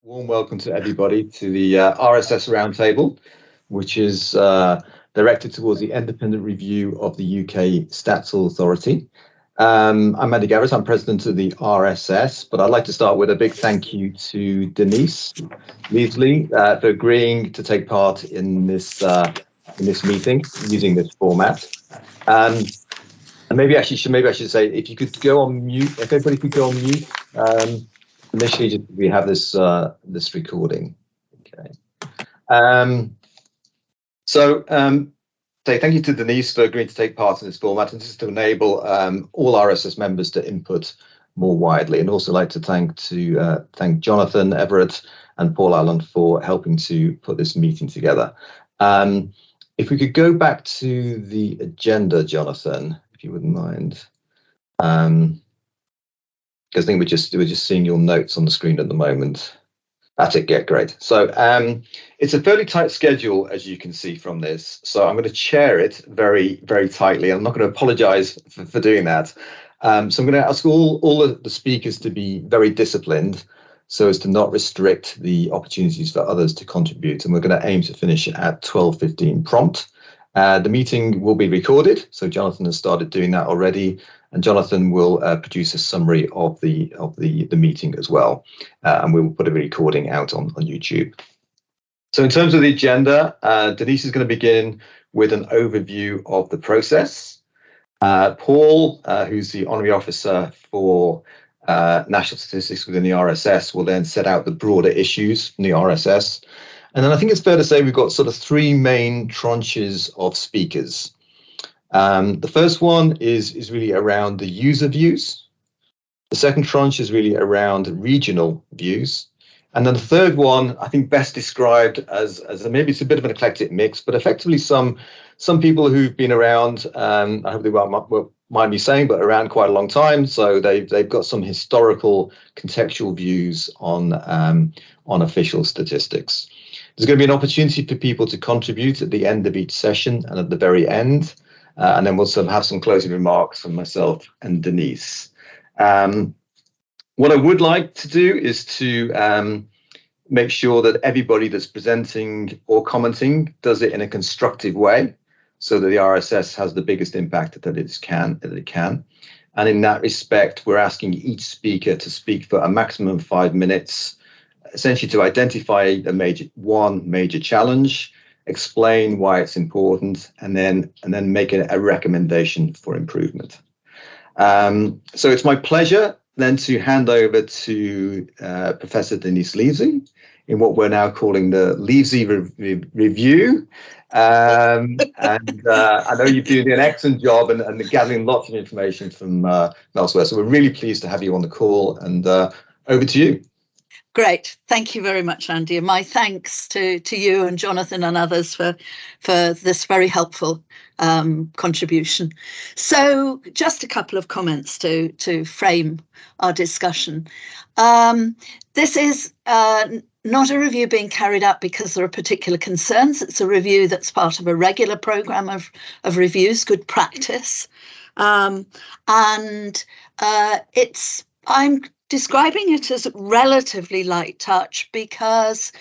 Warm welcome to everybody to the RSS roundtable, which is directed towards the independent review of the UK Stats Authority. I'm Andy Garrett, I'm president of the RSS, but I'd like to start with a big thank you to Denise Leasley for agreeing to take part in this meeting using this format. And maybe I should say, if you could go on mute, if everybody could go on mute. Initially, we have this recording. Okay. Thank you to Denise for agreeing to take part in this format, and just to enable all RSS members to input more widely. And also like to thank Jonathan Everett and Paul Allen for helping to put this meeting together. If we could go back to the agenda, Jonathan, if you wouldn't mind. Because I think we're just seeing your notes on the screen at the moment. That's it. Yeah, great. So it's a fairly tight schedule, as you can see from this. So I'm going to chair it very, very tightly. I'm not going to apologise for doing that. So I'm going to ask all of the speakers to be very disciplined, so as to not restrict the opportunities for others to contribute. And we're going to aim to finish at 12:15 prompt. The meeting will be recorded, so Jonathan has started doing that already, and Jonathan will produce a summary of the meeting as well, and we will put a recording out on YouTube. So in terms of the agenda, Denise is going to begin with an overview of the process. Paul, who's the honorary officer for national statistics within the RSS, will then set out the broader issues from the RSS. And then I think it's fair to say we've got sort of three main tranches of speakers. The first one is really around the user views. The second tranche is really around regional views. And then the third one, I think best described as maybe it's a bit of an eclectic mix, but effectively some people who've been around, I hope they won't mind me saying, but around quite a long time. So they've got some historical contextual views on official statistics. There's going to be an opportunity for people to contribute at the end of each session and at the very end. And then we'll have some closing remarks from myself and Denise. What I would like to do is to make sure that everybody that's presenting or commenting does it in a constructive way, so that the RSS has the biggest impact that it can. And in that respect, we're asking each speaker to speak for a maximum of 5 minutes, essentially to identify one major challenge, explain why it's important, and then make a recommendation for improvement. So it's my pleasure then to hand over to Professor Denise Leasley in what we're now calling the Leasley Review. And I know you're doing an excellent job and gathering lots of information from elsewhere. So we're really pleased to have you on the call, and over to you. Great. Thank you very much, Andy. And my thanks to you and Jonathan and others for this very helpful contribution. So just a couple of comments to frame our discussion. This is not a review being carried out because there are particular concerns. It's a review that's part of a regular programme of reviews, good practice. I'm describing it as relatively light touch because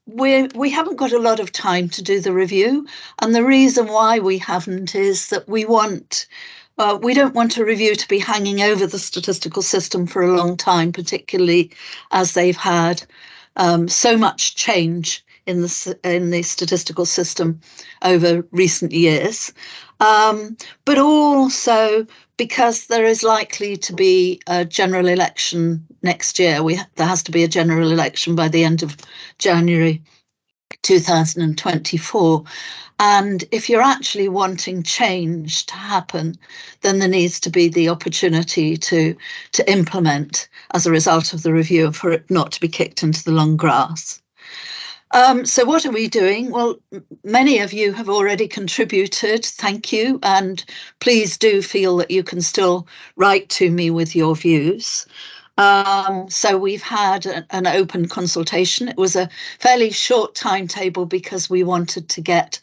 we haven't got a lot of time to do the review, and the reason why we haven't is that we don't want a review to be hanging over the statistical system for a long time, particularly as they've had so much change in the statistical system over recent years, but also because there is likely to be a general election next year. There has to be a general election by the end of January 2024. And if you're actually wanting change to happen, then there needs to be the opportunity to implement as a result of the review, and for it not to be kicked into the long grass. So what are we doing? Well, many of you have already contributed. Thank you. And please do feel that you can still write to me with your views. So we've had an open consultation. It was a fairly short timetable because we wanted to get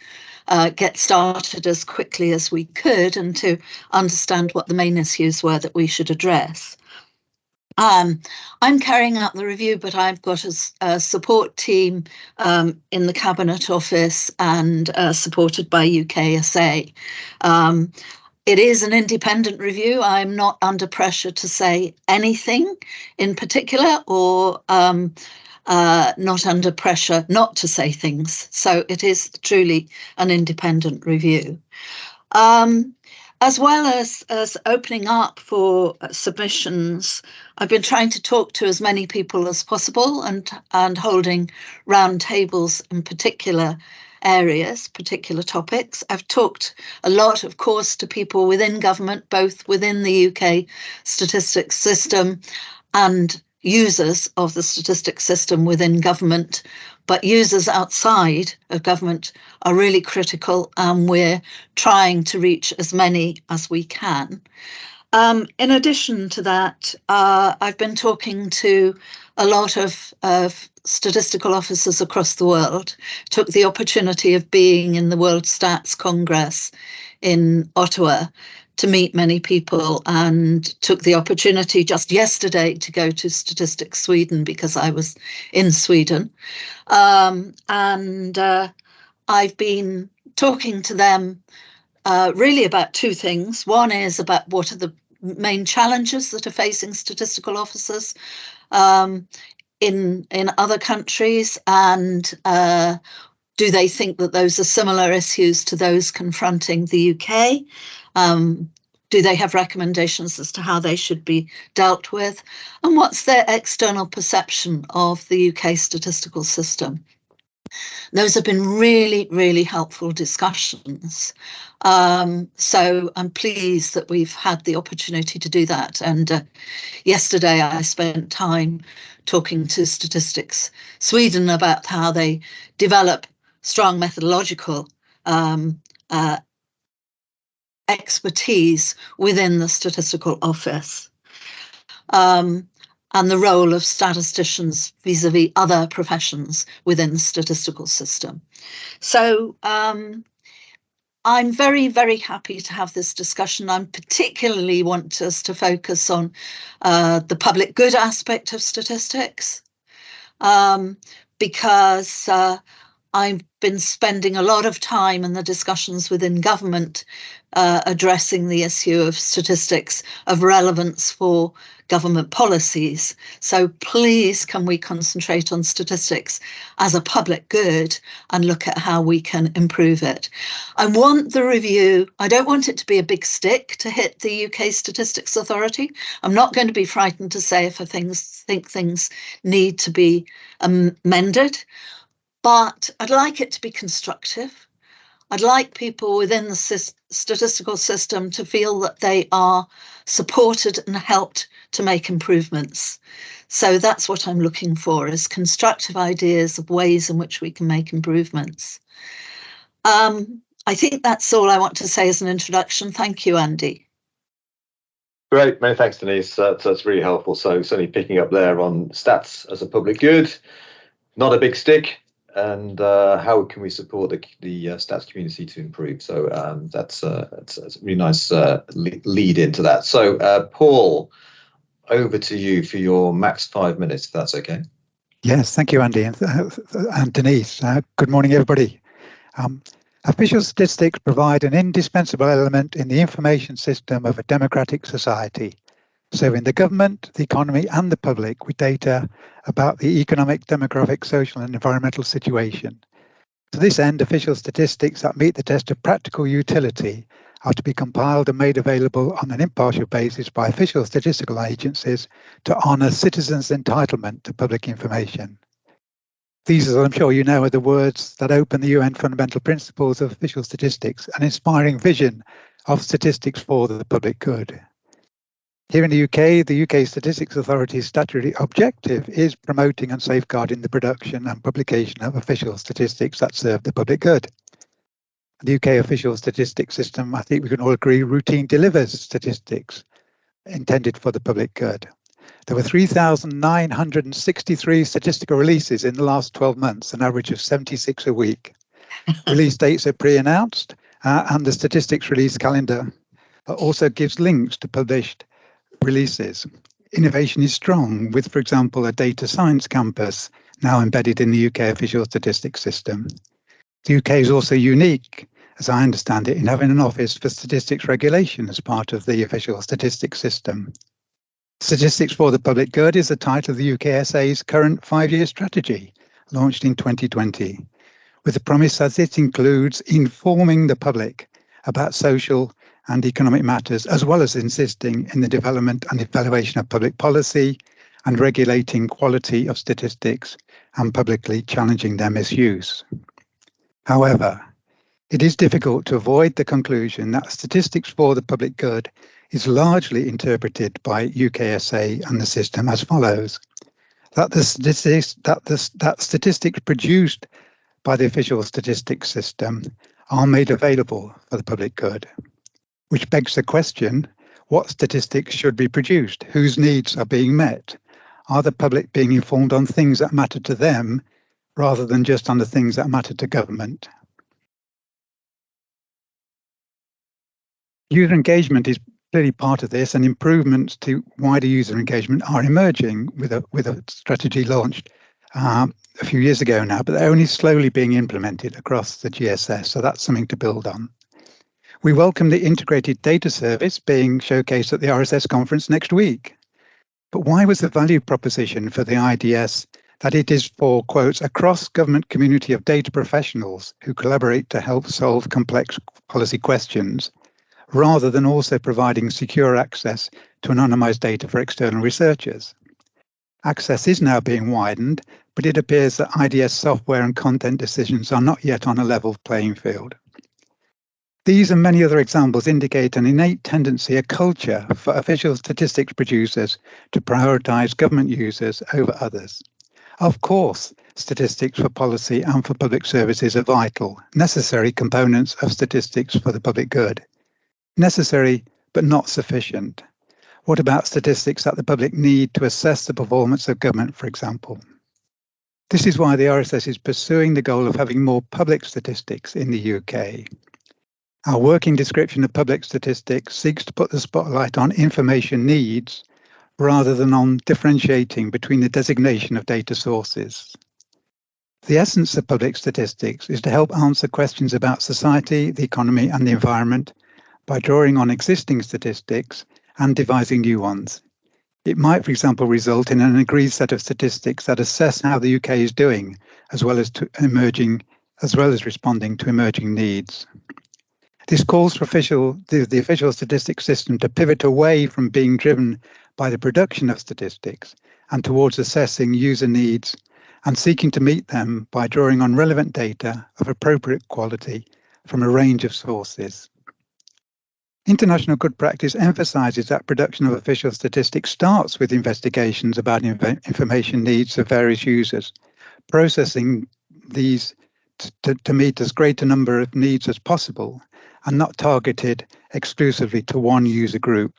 started as quickly as we could and to understand what the main issues were that we should address. I'm carrying out the review, but I've got a support team in the Cabinet Office and supported by UKSA. It is an independent review. I'm not under pressure to say anything in particular, or not under pressure not to say things. So it is truly an independent review. As well as opening up for submissions, I've been trying to talk to as many people as possible and holding roundtables in particular areas, particular topics. I've talked a lot, of course, to people within government, both within the UK statistics system and users of the statistics system within government, but users outside of government are really critical, and we're trying to reach as many as we can. In addition to that, I've been talking to a lot of statistical officers across the world. Took the opportunity of being in the World Stats Congress in Ottawa to meet many people, and took the opportunity just yesterday to go to Statistics Sweden because I was in Sweden. And I've been talking to them really about two things. One is about what are the main challenges that are facing statistical officers in other countries, and do they think that those are similar issues to those confronting the UK? Do they have recommendations as to how they should be dealt with? And what's their external perception of the UK statistical system? Those have been really, really helpful discussions. So I'm pleased that we've had the opportunity to do that. And yesterday I spent time talking to Statistics Sweden about how they develop strong methodological expertise within the statistical office, and the role of statisticians vis-a-vis other professions within the statistical system. So I'm very, very happy to have this discussion. I particularly want us to focus on the public good aspect of statistics, because I've been spending a lot of time in the discussions within government addressing the issue of statistics of relevance for government policies. So please, can we concentrate on statistics as a public good and look at how we can improve it? I want the review, I don't want it to be a big stick to hit the UK Statistics Authority. I'm not going to be frightened to say if I think things need to be amended, but I'd like it to be constructive. I'd like people within the statistical system to feel that they are supported and helped to make improvements. So that's what I'm looking for, is constructive ideas of ways in which we can make improvements. I think that's all I want to say as an introduction. Thank you, Andy. Great, many thanks, Denise. That's really helpful. So certainly picking up there on stats as a public good, not a big stick, and how can we support the stats community to improve? So that's a really nice lead into that. So Paul, over to you for your max 5 minutes, if that's okay. Yes, thank you, Andy, and Denise. Good morning, everybody. Official statistics provide an indispensable element in the information system of a democratic society, serving the government, the economy and the public with data about the economic, demographic, social and environmental situation. To this end, official statistics that meet the test of practical utility are to be compiled and made available on an impartial basis by official statistical agencies to honour citizens' entitlement to public information. These, as I'm sure you know, are the words that open the UN fundamental principles of official statistics, an inspiring vision of statistics for the public good. Here in the UK Statistics Authority's statutory objective is promoting and safeguarding the production and publication of official statistics that serve the public good. The UK official statistics system, I think we can all agree, routine delivers statistics intended for the public good. There were 3,963 statistical releases in the last 12 months, an average of 76 a week. Release dates are pre-announced, and the statistics release calendar also gives links to published releases. innovation is strong with, for example, a data science campus now embedded in the UK official statistics system. The UK is also unique, as I understand it, in having an office for statistics regulation as part of the official statistics system. Statistics for the Public Good is the title of the UKSA's current 5-year strategy, launched in 2020, with the promise that it includes informing the public about social and economic matters, as well as insisting in the development and evaluation of public policy and regulating quality of statistics and publicly challenging their misuse. However, it is difficult to avoid the conclusion that statistics for the public good is largely interpreted by UKSA and the system as follows: that statistics produced by the official statistics system are made available for the public good, which begs the question: what statistics should be produced? Whose needs are being met? Are the public being informed on things that matter to them rather than just on the things that matter to government? User engagement is clearly part of this, and improvements to wider user engagement are emerging with a strategy launched a few years ago now, but they're only slowly being implemented across the GSS, so that's something to build on. We welcome the integrated data service being showcased at the RSS conference next week. But why was the value proposition for the IDS that it is for, quotes, a cross-government community of data professionals who collaborate to help solve complex policy questions, rather than also providing secure access to anonymized data for external researchers? Access is now being widened, but it appears that IDS software and content decisions are not yet on a level playing field. These and many other examples indicate an innate tendency, a culture for official statistics producers to prioritize government users over others. Of course, statistics for policy and for public services are vital, necessary components of statistics for the public good. Necessary, but not sufficient. What about statistics that the public need to assess the performance of government, for example? This is why the RSS is pursuing the goal of having more public statistics in the UK. Our working description of public statistics seeks to put the spotlight on information needs rather than on differentiating between the designation of data sources. The essence of public statistics is to help answer questions about society, the economy, and the environment by drawing on existing statistics and devising new ones. It might, for example, result in an agreed set of statistics that assess how the UK is doing, as well as responding to emerging needs. This calls for the official statistics system to pivot away from being driven by the production of statistics and towards assessing user needs and seeking to meet them by drawing on relevant data of appropriate quality from a range of sources. International good practice emphasizes that production of official statistics starts with investigations about information needs of various users, processing these to meet as great a number of needs as possible and not targeted exclusively to one user group.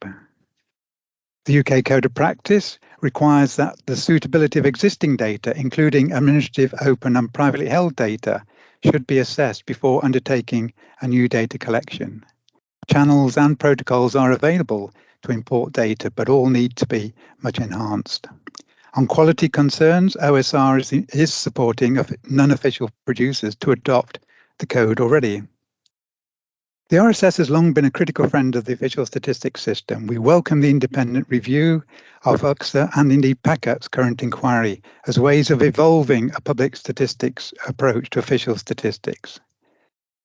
The UK Code of Practice requires that the suitability of existing data, including administrative, open and privately held data, should be assessed before undertaking a new data collection. Channels and protocols are available to import data, but all need to be much enhanced. On quality concerns, OSR is supporting non-official producers to adopt the code already. The RSS has long been a critical friend of the official statistics system. We welcome the independent review of UKSA and indeed PACAT's current inquiry as ways of evolving a public statistics approach to official statistics.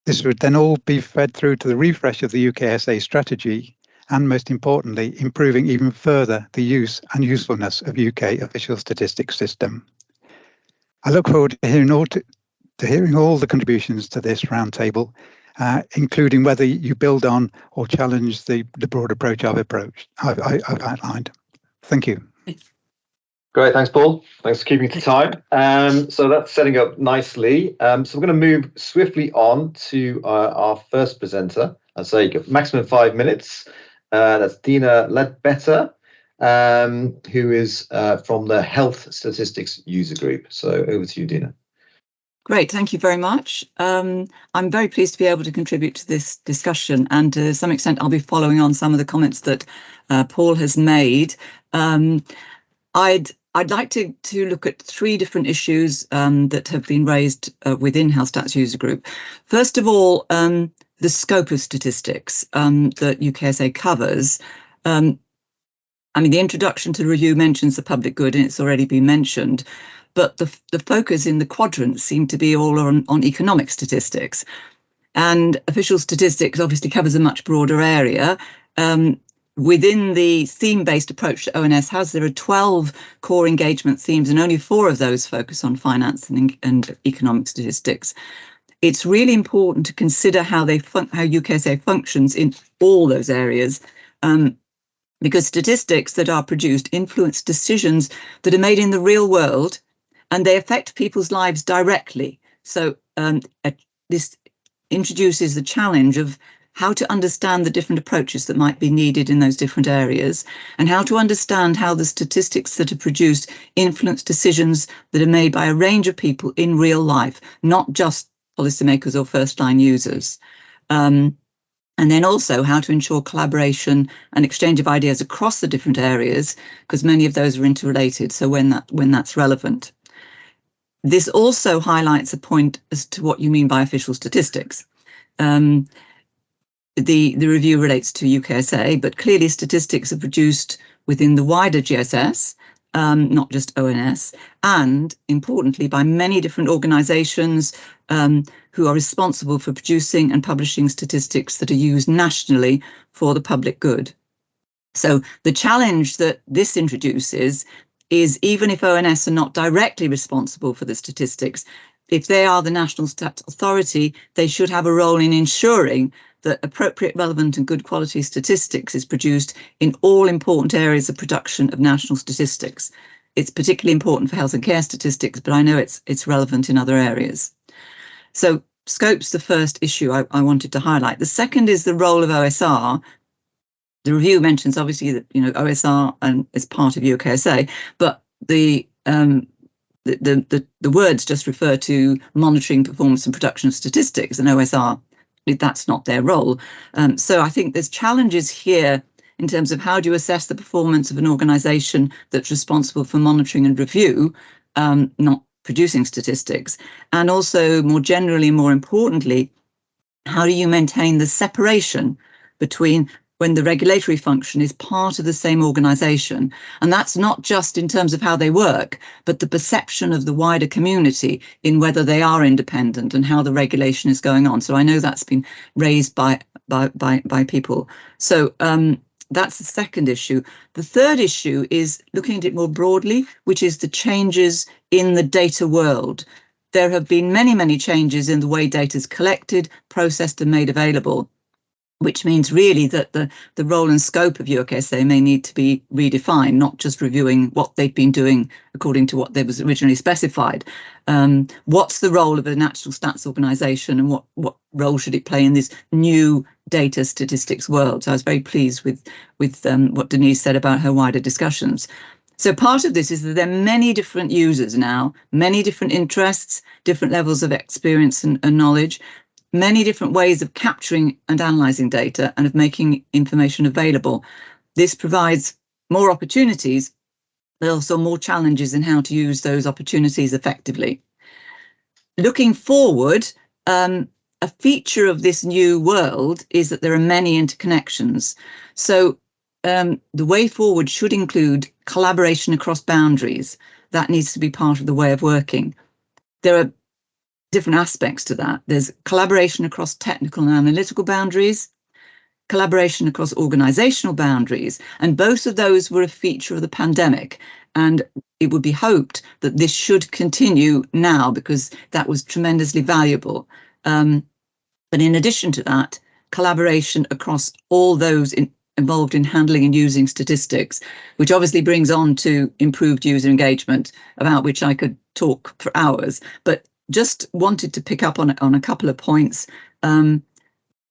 This would then all be fed through to the refresh of the UKSA strategy and, most importantly, improving even further the use and usefulness of UK official statistics system. I look forward to hearing all the contributions to this roundtable, including whether you build on or challenge the broad approach I've outlined. Thank you. Great, thanks, Paul. Thanks for keeping to time. So that's setting up nicely. So we're going to move swiftly on to our first presenter. I'd say maximum 5 minutes. That's Dina Ledbetter, who is from the Health Statistics User Group. So over to you, Dina. Great, thank you very much. I'm very pleased to be able to contribute to this discussion, and to some extent I'll be following on some of the comments that Paul has made. I'd like to look at three different issues that have been raised within Health Stats User Group. First of all, the scope of statistics that UKSA covers. I mean, the introduction to the review mentions the public good, and it's already been mentioned, but the focus in the quadrants seem to be all on economic statistics. And official statistics obviously covers a much broader area. Within the theme-based approach that ONS has, there are 12 core engagement themes, and only 4 of those focus on finance and economic statistics. It's really important to consider how UKSA functions in all those areas, because statistics that are produced influence decisions that are made in the real world, and they affect people's lives directly. So this introduces the challenge of how to understand the different approaches that might be needed in those different areas, and how to understand how the statistics that are produced influence decisions that are made by a range of people in real life, not just policymakers or first-line users. And then also how to ensure collaboration and exchange of ideas across the different areas, because many of those are interrelated, so when that's relevant. This also highlights a point as to what you mean by official statistics. The review relates to UKSA, but clearly statistics are produced within the wider GSS, not just ONS, and importantly by many different organisations who are responsible for producing and publishing statistics that are used nationally for the public good. So the challenge that this introduces is, even if ONS are not directly responsible for the statistics, if they are the National Stats Authority, they should have a role in ensuring that appropriate, relevant and good quality statistics is produced in all important areas of production of national statistics. It's particularly important for health and care statistics, but I know it's relevant in other areas. So scope's the first issue I wanted to highlight. The second is the role of OSR. The review mentions obviously that OSR is part of UKSA, but the words just refer to monitoring, performance and production of statistics, and OSR, that's not their role. So I think there's challenges here in terms of how do you assess the performance of an organisation that's responsible for monitoring and review, not producing statistics, and also more generally, more importantly, how do you maintain the separation between when the regulatory function is part of the same organisation? And that's not just in terms of how they work, but the perception of the wider community in whether they are independent and how the regulation is going on. So I know that's been raised by people. So that's the second issue. The third issue is looking at it more broadly, which is the changes in the data world. There have been many, many changes in the way data is collected, processed and made available, which means really that the role and scope of UKSA may need to be redefined, not just reviewing what they've been doing according to what they was originally specified. What's the role of a national stats organisation, and what role should it play in this new data statistics world? So I was very pleased with what Denise said about her wider discussions. So part of this is that there are many different users now, many different interests, different levels of experience and knowledge, many different ways of capturing and analysing data and of making information available. This provides more opportunities, but also more challenges in how to use those opportunities effectively. Looking forward, a feature of this new world is that there are many interconnections. So the way forward should include collaboration across boundaries. That needs to be part of the way of working. There are different aspects to that. There's collaboration across technical and analytical boundaries, collaboration across organisational boundaries, and both of those were a feature of the pandemic. And it would be hoped that this should continue now, because that was tremendously valuable. But in addition to that, collaboration across all those involved in handling and using statistics, which obviously brings on to improved user engagement, about which I could talk for hours. But just wanted to pick up on a couple of points.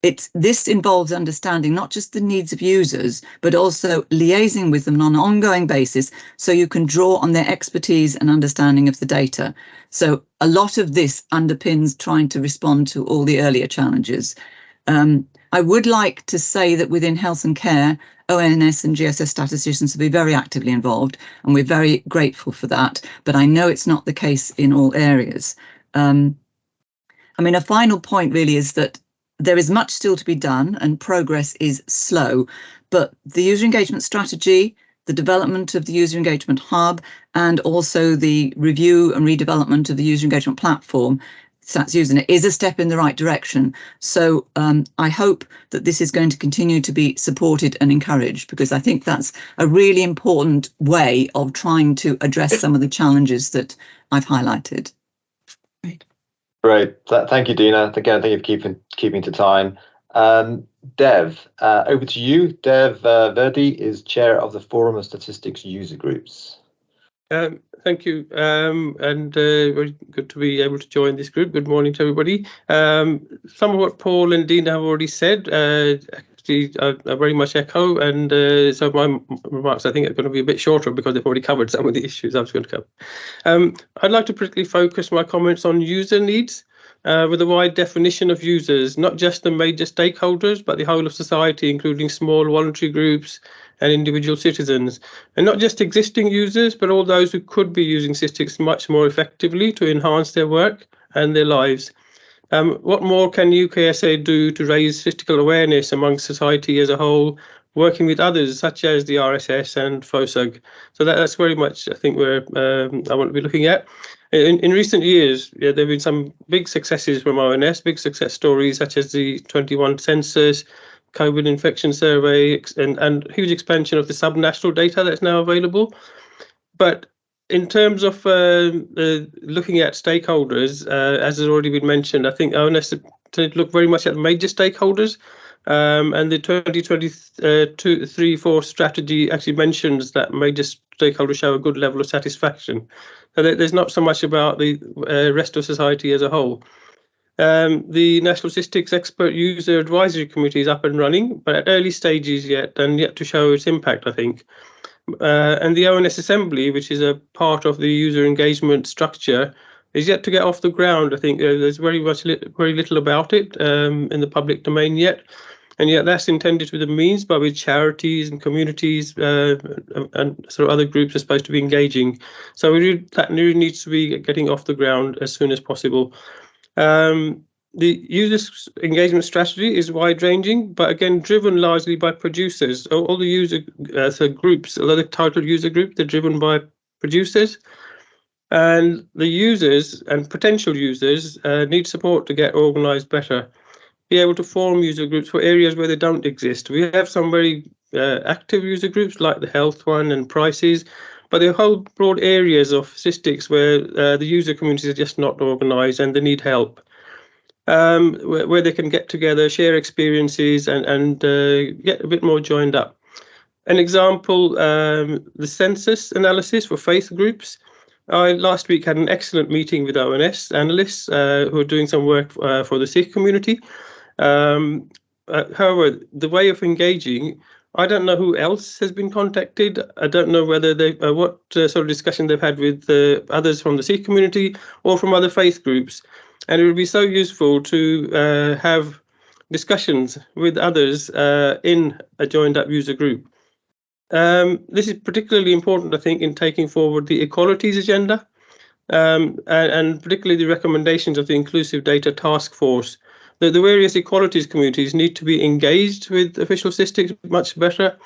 This involves understanding not just the needs of users, but also liaising with them on an ongoing basis so you can draw on their expertise and understanding of the data. So a lot of this underpins trying to respond to all the earlier challenges. I would like to say that within health and care, ONS and GSS statisticians have been very actively involved, and we're very grateful for that. But I know it's not the case in all areas. A final point really is that there is much still to be done and progress is slow, but the user engagement strategy, the development of the user engagement hub, and also the review and redevelopment of the user engagement platform, Stats Using, is a step in the right direction. So I hope that this is going to continue to be supported and encouraged, because I think that's a really important way of trying to address some of the challenges that I've highlighted. Great. Thank you, Dina. Again, thank you for keeping to time. Dev, over to you. Dev Verdi is chair of the Forum of Statistics User Groups. Thank you, and very good to be able to join this group. Good morning to everybody. Some of what Paul and Dina have already said, actually, I very much echo, and so my remarks, I think, are going to be a bit shorter because they've already covered some of the issues I was going to cover. I'd like to particularly focus my comments on user needs, with a wide definition of users, not just the major stakeholders, but the whole of society, including small voluntary groups and individual citizens, and not just existing users, but all those who could be using statistics much more effectively to enhance their work and their lives. What more can UKSA do to raise statistical awareness among society as a whole, working with others such as the RSS and FOSUG? So that's very much, I think, where I want to be looking at. In recent years, there have been some big successes from ONS, big success stories such as the 21 census, COVID infection survey, and huge expansion of the subnational data that's now available. But in terms of looking at stakeholders, as has already been mentioned, I think ONS tend to look very much at major stakeholders, and the 2023-4 strategy actually mentions that major stakeholders show a good level of satisfaction. So there's not so much about the rest of society as a whole. The National Statistics Expert User Advisory Committee is up and running, but at early stages yet, and yet to show its impact, I think. And the ONS Assembly, which is a part of the user engagement structure, is yet to get off the ground. I think there's very little about it in the public domain yet, and yet that's intended to be the means by which charities and communities and sort of other groups are supposed to be engaging. So that really needs to be getting off the ground as soon as possible. The user engagement strategy is wide-ranging, but again, driven largely by producers. All the user groups, although the titled user group, they're driven by producers. And the users and potential users need support to get organised better, be able to form user groups for areas where they don't exist. We have some very active user groups like the health one and prices, but there are whole broad areas of statistics where the user communities are just not organised and they need help, where they can get together, share experiences and get a bit more joined up. An example, the census analysis for faith groups. I last week had an excellent meeting with ONS analysts who are doing some work for the Sikh community. However, the way of engaging, I don't know who else has been contacted. I don't know whether they what sort of discussion they've had with others from the Sikh community or from other faith groups. And it would be so useful to have discussions with others in a joined up user group. This is particularly important, I think, in taking forward the equalities agenda and particularly the recommendations of the Inclusive Data Task Force. The various equalities communities need to be engaged with official statistics much better,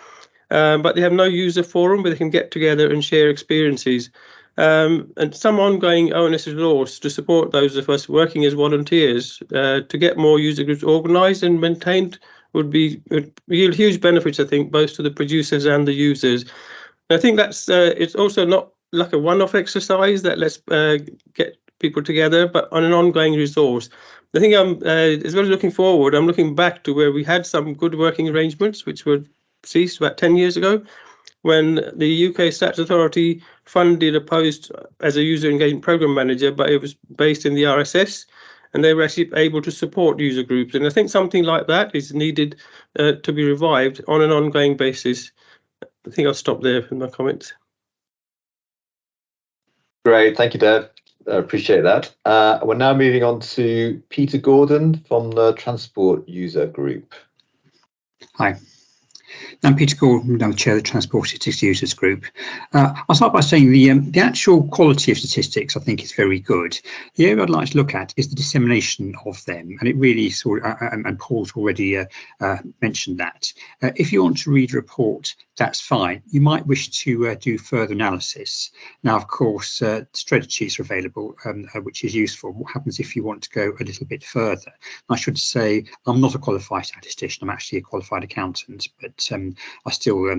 but they have no user forum where they can get together and share experiences. And some ongoing ONS resource to support those of us working as volunteers to get more user groups organised and maintained would yield huge benefits, I think, both to the producers and the users. And I think that's it's also not like a one-off exercise that let's get people together, but on an ongoing resource. I think as well as looking forward, I'm looking back to where we had some good working arrangements, which were ceased about 10 years ago, when the UK Stats Authority funded a post as a user engagement program manager, but it was based in the RSS. and they were actually able to support user groups. And I think something like that is needed to be revived on an ongoing basis. I think I'll stop there with my comments. Great, thank you, Dev. I appreciate that. We're now moving on to Peter Gordon from the Transport User Group. Hi. I'm Peter Gordon, I'm Chair of the Transport Statistics Users Group. I'll start by saying the actual quality of statistics I think is very good. The area I'd like to look at is the dissemination of them, and it really and Paul's already mentioned that. If you want to read a report, that's fine. You might wish to do further analysis. Now, of course, spreadsheets are available, which is useful. What happens if you want to go a little bit further? I should say I'm not a qualified statistician, I'm actually a qualified accountant, but I still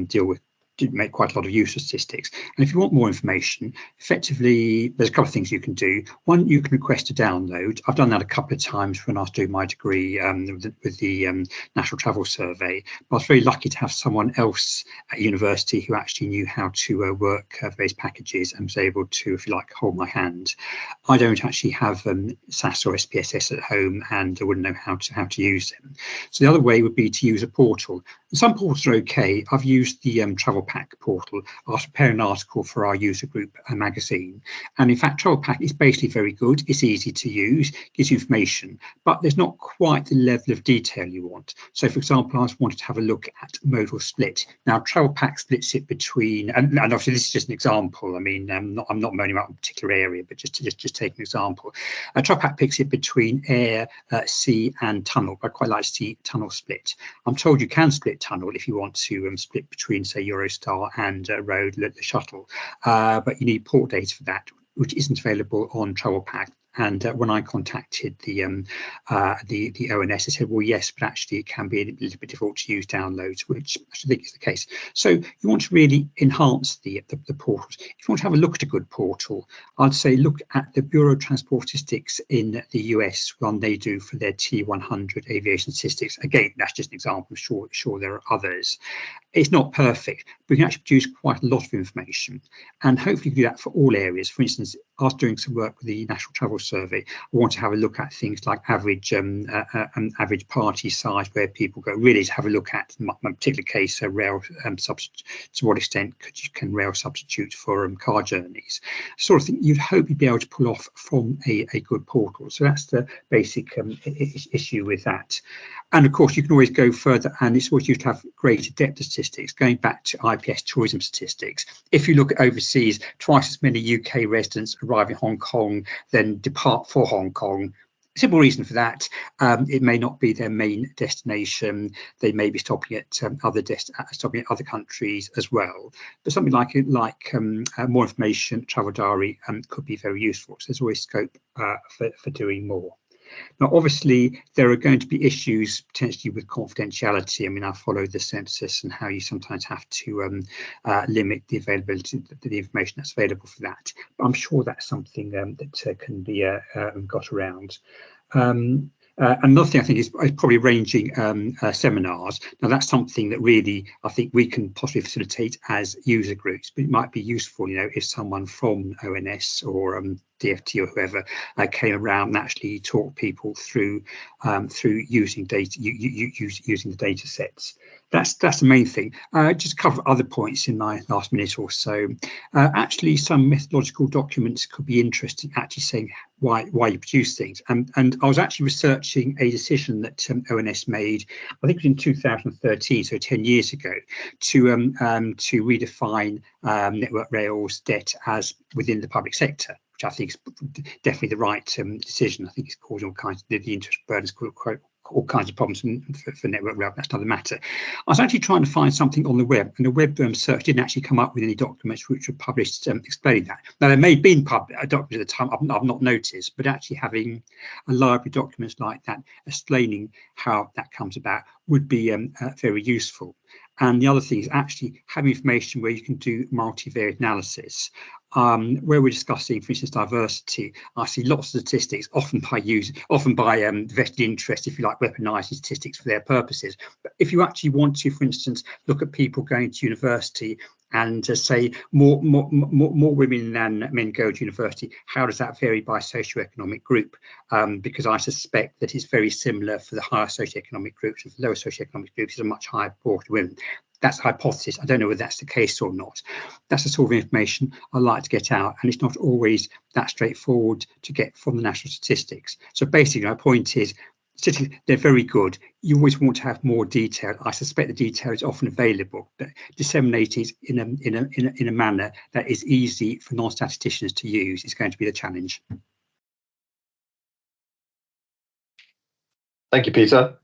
make quite a lot of use of statistics. And if you want more information, effectively, there's a couple of things you can do. One, you can request a download. I've done that a couple of times when I was doing my degree with the National Travel Survey. But I was very lucky to have someone else at university who actually knew how to work various packages and was able to, if you like, hold my hand. I don't actually have SAS or SPSS at home, and I wouldn't know how to use them. So the other way would be to use a portal. Some portals are okay. I've used the Travel Pack portal. I was preparing an article for our user group magazine, and in fact Travel Pack is basically very good. It's easy to use, gives you information, but there's not quite the level of detail you want. So for example, I wanted to have a look at modal split. Now Travel Pack splits it between, and obviously this is just an example. I mean, I'm not moaning about a particular area, but just take an example. Travel Pack picks it between air, sea and tunnel. I quite like to see tunnel split. I'm told you can split tunnel if you want to split between, say, Eurostar and road, the shuttle, but you need port data for that, which isn't available on Travel Pack. And when I contacted the ONS, they said, well, yes, but actually it can be a little bit difficult to use downloads, which I think is the case. So you want to really enhance the portals. If you want to have a look at a good portal, I'd say look at the Bureau of Transport Statistics in the US, one they do for their T100 aviation statistics. Again, that's just an example. I'm sure there are others. It's not perfect, but we can actually produce quite a lot of information, and hopefully do that for all areas. For instance, I was doing some work with the National Travel Survey. I want to have a look at things like average party size, where people go, really to have a look at, in my particular case, rail substitute. To what extent can rail substitute for car journeys? Sort of thing you'd hope you'd be able to pull off from a good portal. So that's the basic issue with that. And of course, you can always go further, and it's always used to have greater depth of statistics. Going back to IPS tourism statistics, if you look at overseas, twice as many UK residents arrive in Hong Kong than depart for Hong Kong. Simple reason for that, it may not be their main destination. They may be stopping at other countries as well. But something like more information, travel diary, could be very useful. So there's always scope for doing more. Now, obviously, there are going to be issues potentially with confidentiality. I mean, I follow the census and how you sometimes have to limit the availability of the information that's available for that. But I'm sure that's something that can be got around. Another thing I think is probably arranging seminars. Now that's something that really I think we can possibly facilitate as user groups, but it might be useful, if someone from ONS or DFT or whoever came around and actually taught people through using data, using the data sets. That's the main thing. Just a couple of other points in my last minute or so. Actually, some methodological documents could be interesting, actually saying why you produce things. And I was actually researching a decision that ONS made, I think it was in 2013, so 10 years ago, to redefine Network Rail's debt as within the public sector, which I think is definitely the right decision. I think it's causing all kinds of the interest burdens, all kinds of problems for Network Rail. That's another matter. I was actually trying to find something on the web, and the web search didn't actually come up with any documents which were published explaining that. Now, there may have been documents at the time I've not noticed, but actually having a library of documents like that explaining how that comes about would be very useful. And the other thing is actually having information where you can do multivariate analysis. Where we're discussing, for instance, diversity, I see lots of statistics, often by vested interest, if you like, weaponizing statistics for their purposes. But if you actually want to, for instance, look at people going to university and to say more women than men go to university, how does that vary by socioeconomic group? Because I suspect that it's very similar for the higher socioeconomic groups, and for lower socioeconomic groups is a much higher proportion of women. That's a hypothesis. I don't know whether that's the case or not. That's the sort of information I like to get out, and it's not always that straightforward to get from the national statistics. So basically, my point is, they're very good. You always want to have more detail. I suspect the detail is often available, but disseminated in a manner that is easy for non-statisticians to use is going to be the challenge. Thank you, Peter.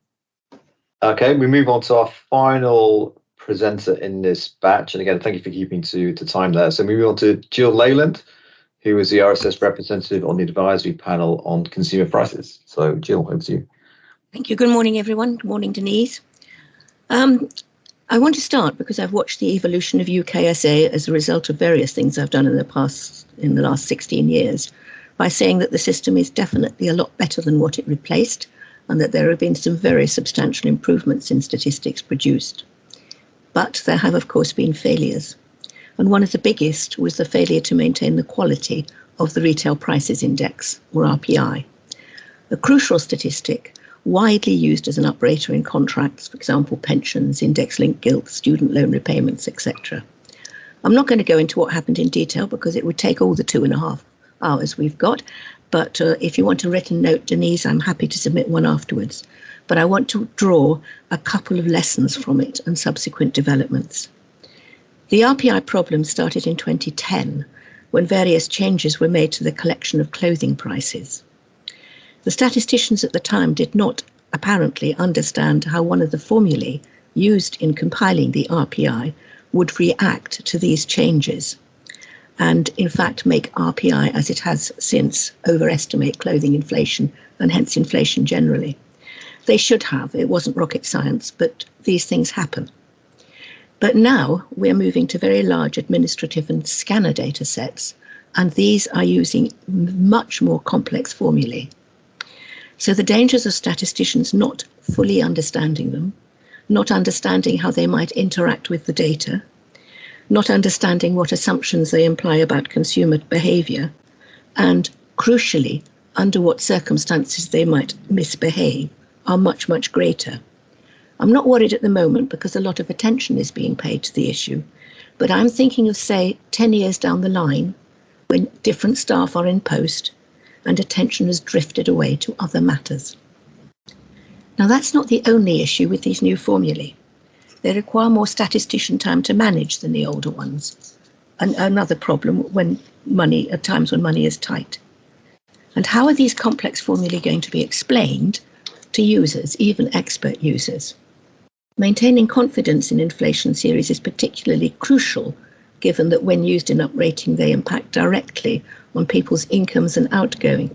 Okay, we move on to our final presenter in this batch. And again, thank you for keeping to time there. So moving on to Jill Leyland, who is the RSS representative on the advisory panel on consumer prices. So Jill, over to you. Thank you. Good morning, everyone. Good morning, Denise. I want to start because I've watched the evolution of UKSA as a result of various things I've done in the last 16 years, by saying that the system is definitely a lot better than what it replaced, and that there have been some very substantial improvements in statistics produced. But there have, of course, been failures. And one of the biggest was the failure to maintain the quality of the Retail Prices Index, or RPI. A crucial statistic, widely used as an uprater in contracts, for example, pensions, index-linked gilts, student loan repayments, etc. I'm not going to go into what happened in detail because it would take all the 2.5 hours we've got. But if you want a written note, Denise, I'm happy to submit one afterwards. But I want to draw a couple of lessons from it and subsequent developments. The RPI problem started in 2010, when various changes were made to the collection of clothing prices. The statisticians at the time did not apparently understand how one of the formulae used in compiling the RPI would react to these changes, and in fact make RPI, as it has since, overestimate clothing inflation and hence inflation generally. They should have. It wasn't rocket science, but these things happen. But now we're moving to very large administrative and scanner data sets, and these are using much more complex formulae. So the dangers of statisticians not fully understanding them, not understanding how they might interact with the data, not understanding what assumptions they imply about consumer behaviour, and crucially, under what circumstances they might misbehave, are much, much greater. I'm not worried at the moment because a lot of attention is being paid to the issue, but I'm thinking of, say, 10 years down the line, when different staff are in post and attention has drifted away to other matters. Now, that's not the only issue with these new formulae. They require more statistician time to manage than the older ones. And another problem at times when money is tight. And how are these complex formulae going to be explained to users, even expert users? Maintaining confidence in inflation series is particularly crucial, given that when used in uprating, they impact directly on people's incomes and outgoings.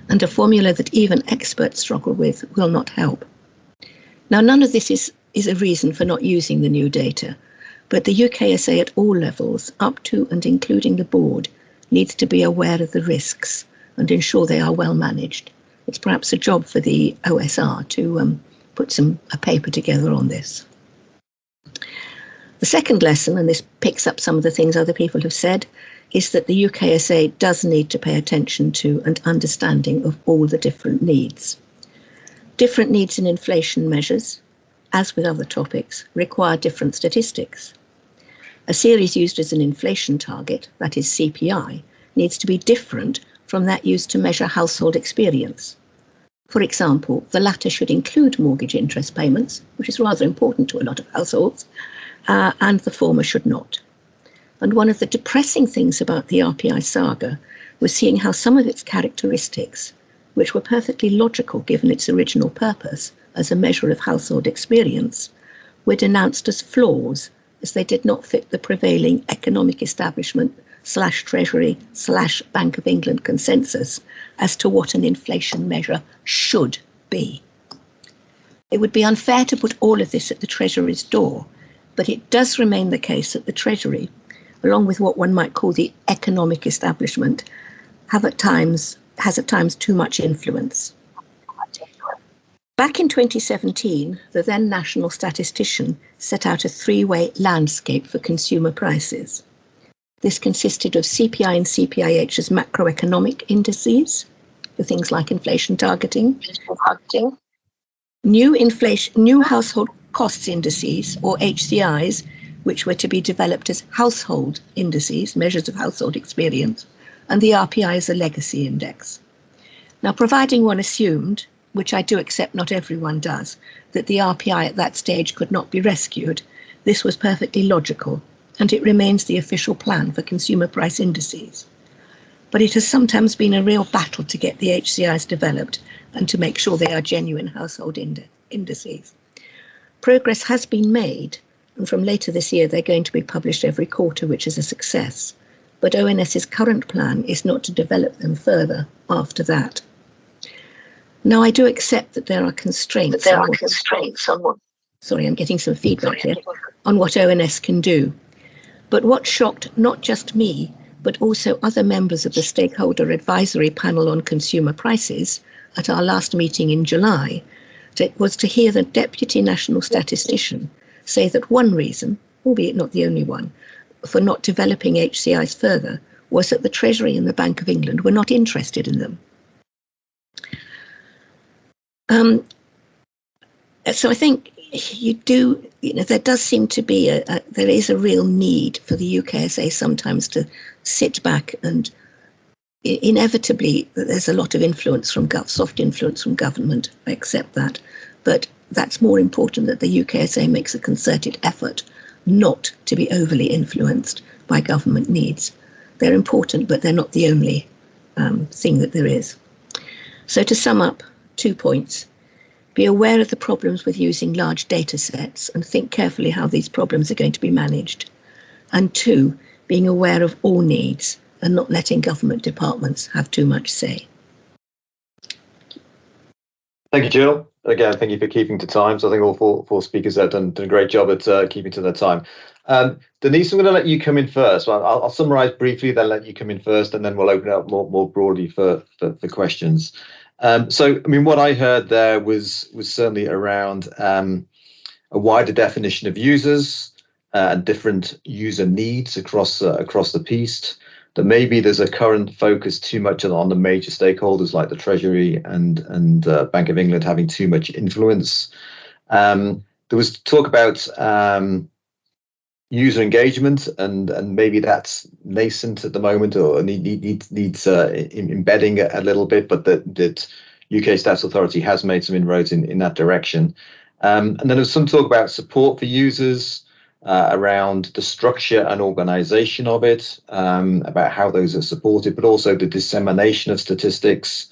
And a formula that even experts struggle with will not help. Now, none of this is a reason for not using the new data, but the UKSA at all levels, up to and including the board, needs to be aware of the risks and ensure they are well managed. It's perhaps a job for the OSR to put a paper together on this. The second lesson, and this picks up some of the things other people have said, is that the UKSA does need to pay attention to and understanding of all the different needs. Different needs in inflation measures, as with other topics, require different statistics. A series used as an inflation target, that is CPI, needs to be different from that used to measure household experience. For example, the latter should include mortgage interest payments, which is rather important to a lot of households, and the former should not. And one of the depressing things about the RPI saga was seeing how some of its characteristics, which were perfectly logical given its original purpose as a measure of household experience, were denounced as flaws, as they did not fit the prevailing economic establishment / Treasury / Bank of England consensus as to what an inflation measure should be. It would be unfair to put all of this at the Treasury's door, but it does remain the case that the Treasury, along with what one might call the economic establishment, has at times too much influence. Back in 2017, the then national statistician set out a three-way landscape for consumer prices. This consisted of CPI and CPIH as macroeconomic indices, for things like inflation targeting, new household costs indices, or HCIs, which were to be developed as household indices, measures of household experience, and the RPI as a legacy index. Now, providing one assumed, which I do accept not everyone does, that the RPI at that stage could not be rescued, this was perfectly logical, and it remains the official plan for consumer price indices. But it has sometimes been a real battle to get the HCIs developed and to make sure they are genuine household indices. Progress has been made, and from later this year they're going to be published every quarter, which is a success. But ONS's current plan is not to develop them further after that. Now, I do accept that there are constraints. Sorry, I'm getting some feedback here on what ONS can do. But what shocked not just me, but also other members of the Stakeholder Advisory Panel on Consumer Prices at our last meeting in July was to hear the Deputy National Statistician say that one reason, albeit not the only one, for not developing HCIs further was that the Treasury and the Bank of England were not interested in them. So I think there does seem to be there is a real need for the UKSA sometimes to sit back, and inevitably there's a lot of influence from soft influence from government. I accept that, but that's more important that the UKSA makes a concerted effort not to be overly influenced by government needs. They're important, but they're not the only thing that there is. So to sum up, 2 points. Be aware of the problems with using large data sets and think carefully how these problems are going to be managed. And 2, being aware of all needs and not letting government departments have too much say. Thank you, Jill. Again, thank you for keeping to time. So I think all four speakers have done a great job at keeping to their time. Denise, I'm going to let you come in first. I'll summarise briefly, then let you come in first, and then we'll open it up more broadly for questions. So, I mean, what I heard there was certainly around a wider definition of users and different user needs across the piece. That maybe there's a current focus too much on the major stakeholders like the Treasury and Bank of England having too much influence. There was talk about user engagement, and maybe that's nascent at the moment or needs embedding a little bit, but that UK Stats Authority has made some inroads in that direction. And then there was some talk about support for users, around the structure and organization of it, about how those are supported, but also the dissemination of statistics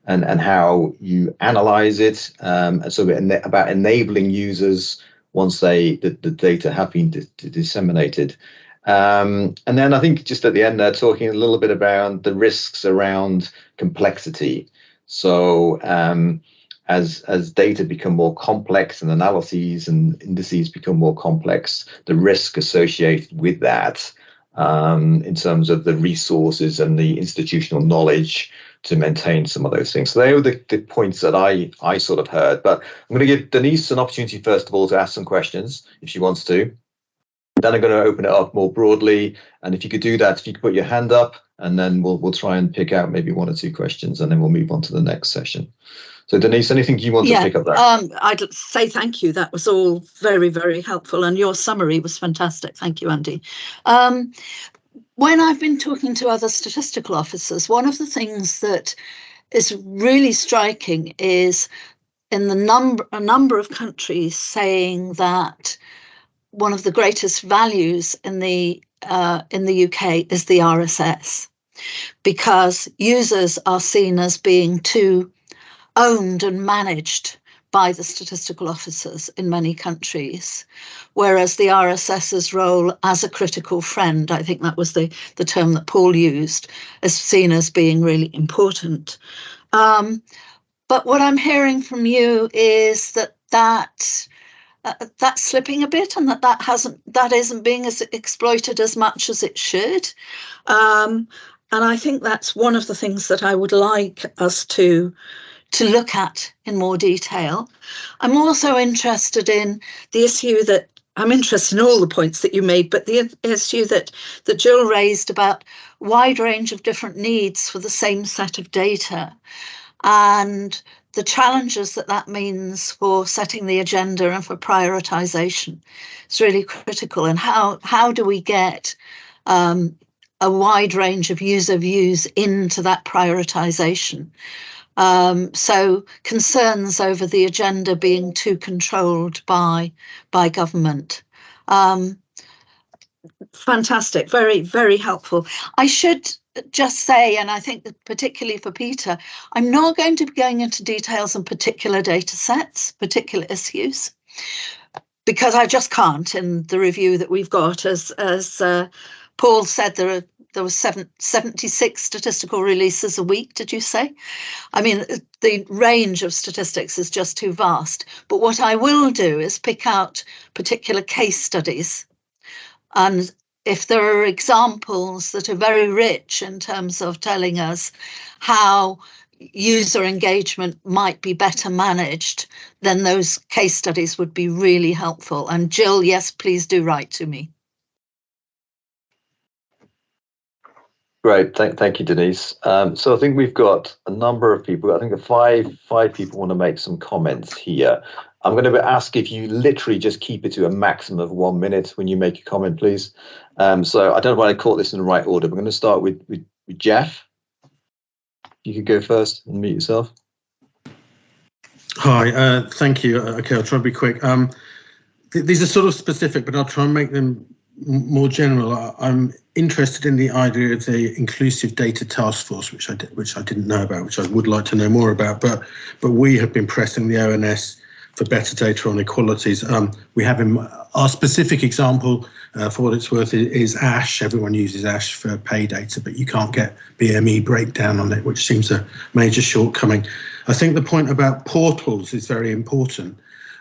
and how you analyze it. And so about enabling users once the data have been disseminated. And then I think just at the end there, talking a little bit about the risks around complexity. So as data become more complex and analyses and indices become more complex, the risk associated with that in terms of the resources and the institutional knowledge to maintain some of those things. So they were the points that I sort of heard. But I'm going to give Denise an opportunity, first of all, to ask some questions if she wants to. Then I'm going to open it up more broadly. And if you could do that, if you could put your hand up, and then we'll try and pick out maybe 1 or 2 questions, and then we'll move on to the next session. So Denise, anything you want to pick up there? I'd say thank you. That was all very, very helpful. And your summary was fantastic. Thank you, Andy. When I've been talking to other statistical officers, one of the things that is really striking is in a number of countries saying that one of the greatest values in the UK is the RSS, because users are seen as being too owned and managed by the statistical officers in many countries, whereas the RSS's role as a critical friend, I think that was the term that Paul used, is seen as being really important. But what I'm hearing from you is that's slipping a bit, and that isn't being as exploited as much as it should. And I think that's one of the things that I would like us to look at in more detail. I'm also interested in the issue that I'm interested in all the points that you made, but the issue that Jill raised about wide range of different needs for the same set of data, and the challenges that means for setting the agenda and for prioritization is really critical. And how do we get a wide range of user views into that prioritization? So concerns over the agenda being too controlled by government. Fantastic, very, very helpful. I should just say, and I think that particularly for Peter, I'm not going to be going into details on particular data sets, particular issues, because I just can't in the review that we've got. As Paul said, there were 76 statistical releases a week, did you say? I mean, the range of statistics is just too vast. But what I will do is pick out particular case studies. And if there are examples that are very rich in terms of telling us how user engagement might be better managed, then those case studies would be really helpful. And Jill, yes, please do write to me. Great, thank you, Denise. So I think we've got a number of people. I think five people want to make some comments here. I'm going to ask if you literally just keep it to a maximum of 1 minute when you make a comment, please. So I don't know why I caught this in the right order. We're going to start with Jeff. You could go first and mute yourself. Hi, thank you. Okay, I'll try to be quick. These are sort of specific, but I'll try and make them more general. I'm interested in the idea of the inclusive data task force, which I didn't know about, which I would like to know more about. But we have been pressing the ONS for better data on equalities. We have our specific example, for what it's worth, is ASH. Everyone uses ASH for pay data, but you can't get BME breakdown on it, which seems a major shortcoming. I think the point about portals is very important.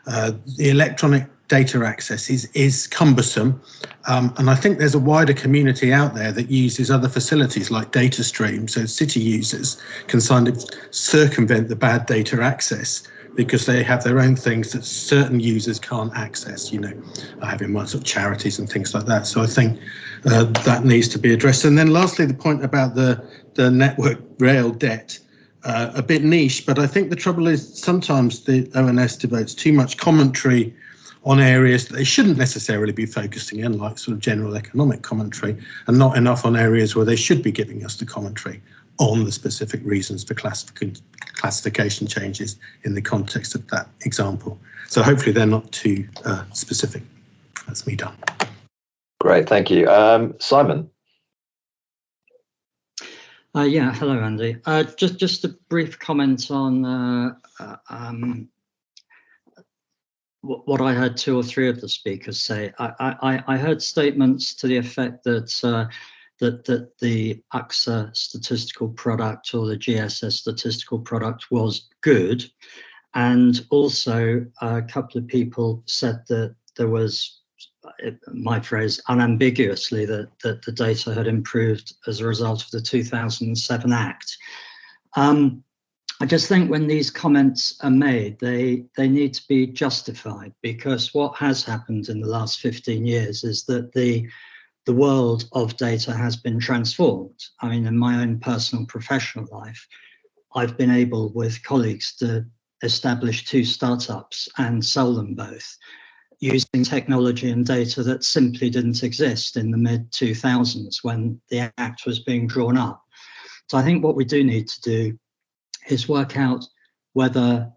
The electronic data access is cumbersome, and I think there's a wider community out there that uses other facilities like data streams, so city users can kind of circumvent the bad data access because they have their own things that certain users can't access. You know, I have in mind sort of charities and things like that. So I think that needs to be addressed. And then lastly, the point about the network rail debt. A bit niche, but I think the trouble is sometimes the ONS devotes too much commentary on areas that they shouldn't necessarily be focusing in, like sort of general economic commentary, and not enough on areas where they should be giving us the commentary on the specific reasons for classification changes in the context of that example. So hopefully they're not too specific. That's me done. Great, thank you. Simon. Yeah, hello, Andy. Just a brief comment on what I heard two or three of the speakers say. I heard statements to the effect that that the UKSA statistical product or the GSS statistical product was good, and also a couple of people said that there was, my phrase, unambiguously that the data had improved as a result of the 2007 Act. I just think when these comments are made, they need to be justified, because what has happened in the last 15 years is that the world of data has been transformed. I mean, in my own personal professional life, I've been able with colleagues to establish 2 startups and sell them both, using technology and data that simply didn't exist in the mid-2000s when the Act was being drawn up. So I think what we do need to do is work out whether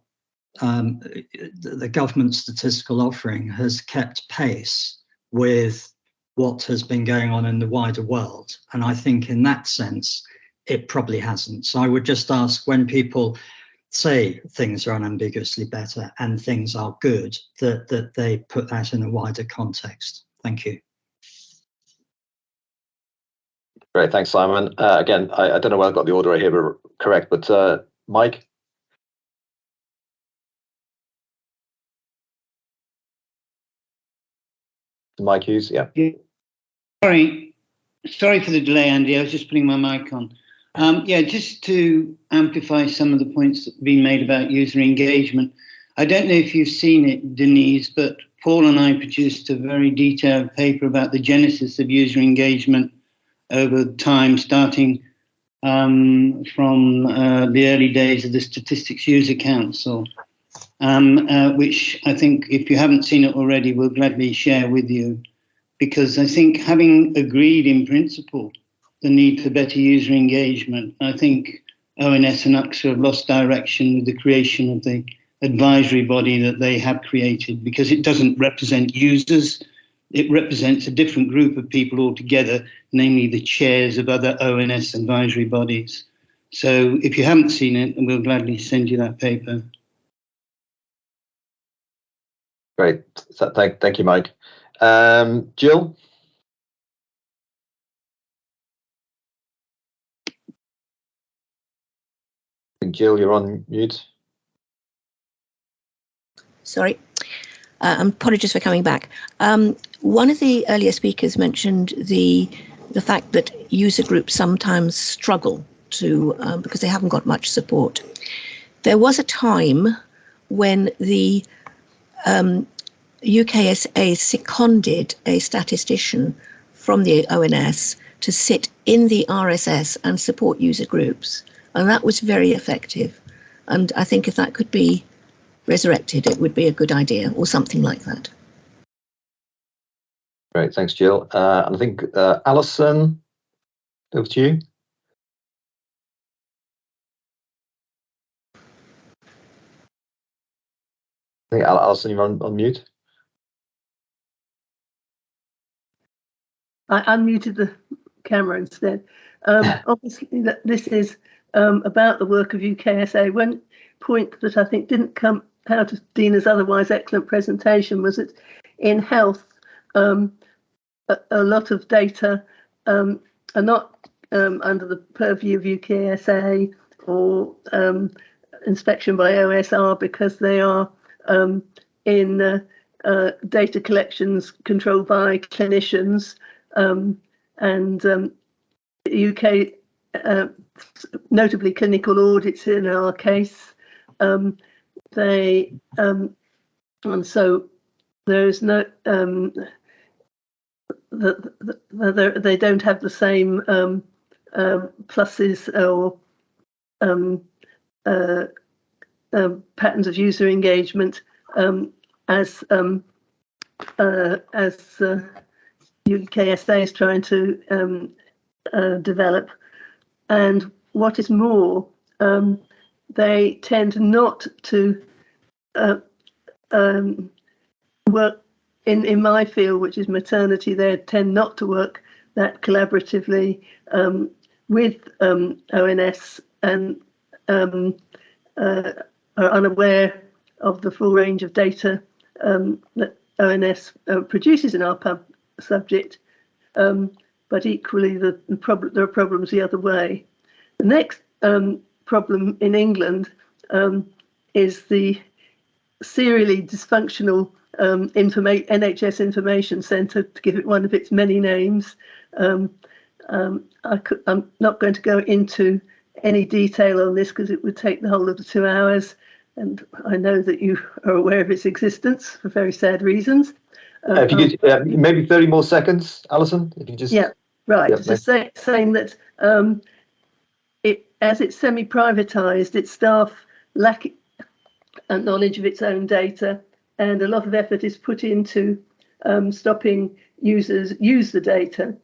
the government statistical offering has kept pace with what has been going on in the wider world. And I think in that sense, it probably hasn't. So I would just ask, when people say things are unambiguously better and things are good, that they put that in a wider context. Thank you. Great, thanks, Simon. Again, I don't know whether I got the order right here, but correct. But Mike. Mike Hughes, yeah. Sorry for the delay, Andy. I was just putting my mic on. Yeah, just to amplify some of the points that have been made about user engagement. I don't know if you've seen it, Denise, but Paul and I produced a very detailed paper about the genesis of user engagement over time, starting from the early days of the Statistics User Council, which I think if you haven't seen it already, we'll gladly share with you, because I think having agreed in principle the need for better user engagement, I think ONS and UKSA have lost direction with the creation of the advisory body that they have created, because it doesn't represent users. It represents a different group of people altogether, namely the chairs of other ONS advisory bodies. So if you haven't seen it, we'll gladly send you that paper. Great. Thank you, Mike. Jill? Jill, you're on mute. Sorry. Apologies for coming back. One of the earlier speakers mentioned the fact that user groups sometimes struggle to because they haven't got much support. There was a time when the UKSA seconded a statistician from the ONS to sit in the RSS and support user groups, and that was very effective. And I think if that could be resurrected, it would be a good idea, or something like that. Great, thanks, Jill. And I think Alison, over to you. I think Alison, you're on mute. I unmuted the camera instead. Obviously, this is about the work of UKSA. One point that I think didn't come out of Dina's otherwise excellent presentation was that in health, a lot of data are not under the purview of UKSA or inspection by OSR, because they are in data collections controlled by clinicians, and UK, notably clinical audits in our case, they and so there is no they don't have the same pluses or patterns of user engagement as UKSA is trying to develop. And what is more, they tend not to work in my field, which is maternity. They tend not to work that collaboratively with ONS, and are unaware of the full range of data that ONS produces in our subject. But equally, there are problems the other way. The next problem in England is the serially dysfunctional NHS Information Centre, to give it one of its many names. I'm not going to go into any detail on this because it would take the whole of the 2 hours, and I know that you are aware of its existence for very sad reasons. If you could, maybe 30 more seconds, Alison, if you just... Yeah, right. Yeah, just saying that as it's semi-privatised, its staff lack a knowledge of its own data, and a lot of effort is put into stopping users use the data.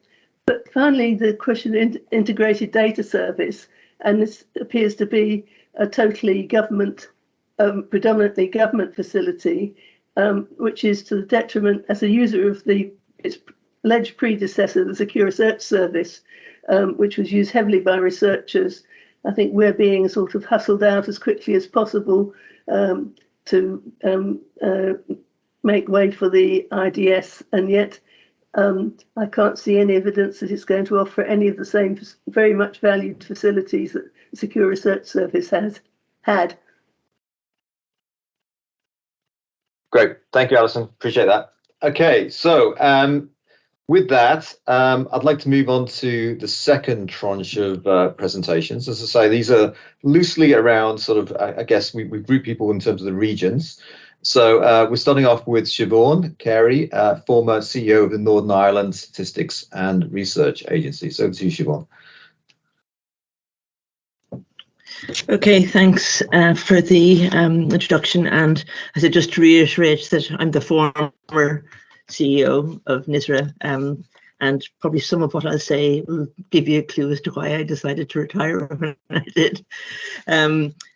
But finally, the question of integrated data service, and this appears to be a totally government, predominantly government facility, which is to the detriment as a user of its alleged predecessor, the Secure Research Service, which was used heavily by researchers. I think we're being sort of hustled out as quickly as possible to make way for the IDS, and yet I can't see any evidence that it's going to offer any of the same very much valued facilities that the Secure Research Service has had. Great, thank you, Alison. Appreciate that. Okay, so With that, I'd like to move on to the second tranche of presentations. As I say, these are loosely around sort of, I guess we group people in terms of the regions. So we're starting off with Siobhan Carey, former CEO of the Northern Ireland Statistics and Research Agency. So over to you, Siobhan. Okay, thanks for the introduction. And as I just to reiterate that I'm the former CEO of NISRA, and probably some of what I'll say will give you a clue as to why I decided to retire when I did.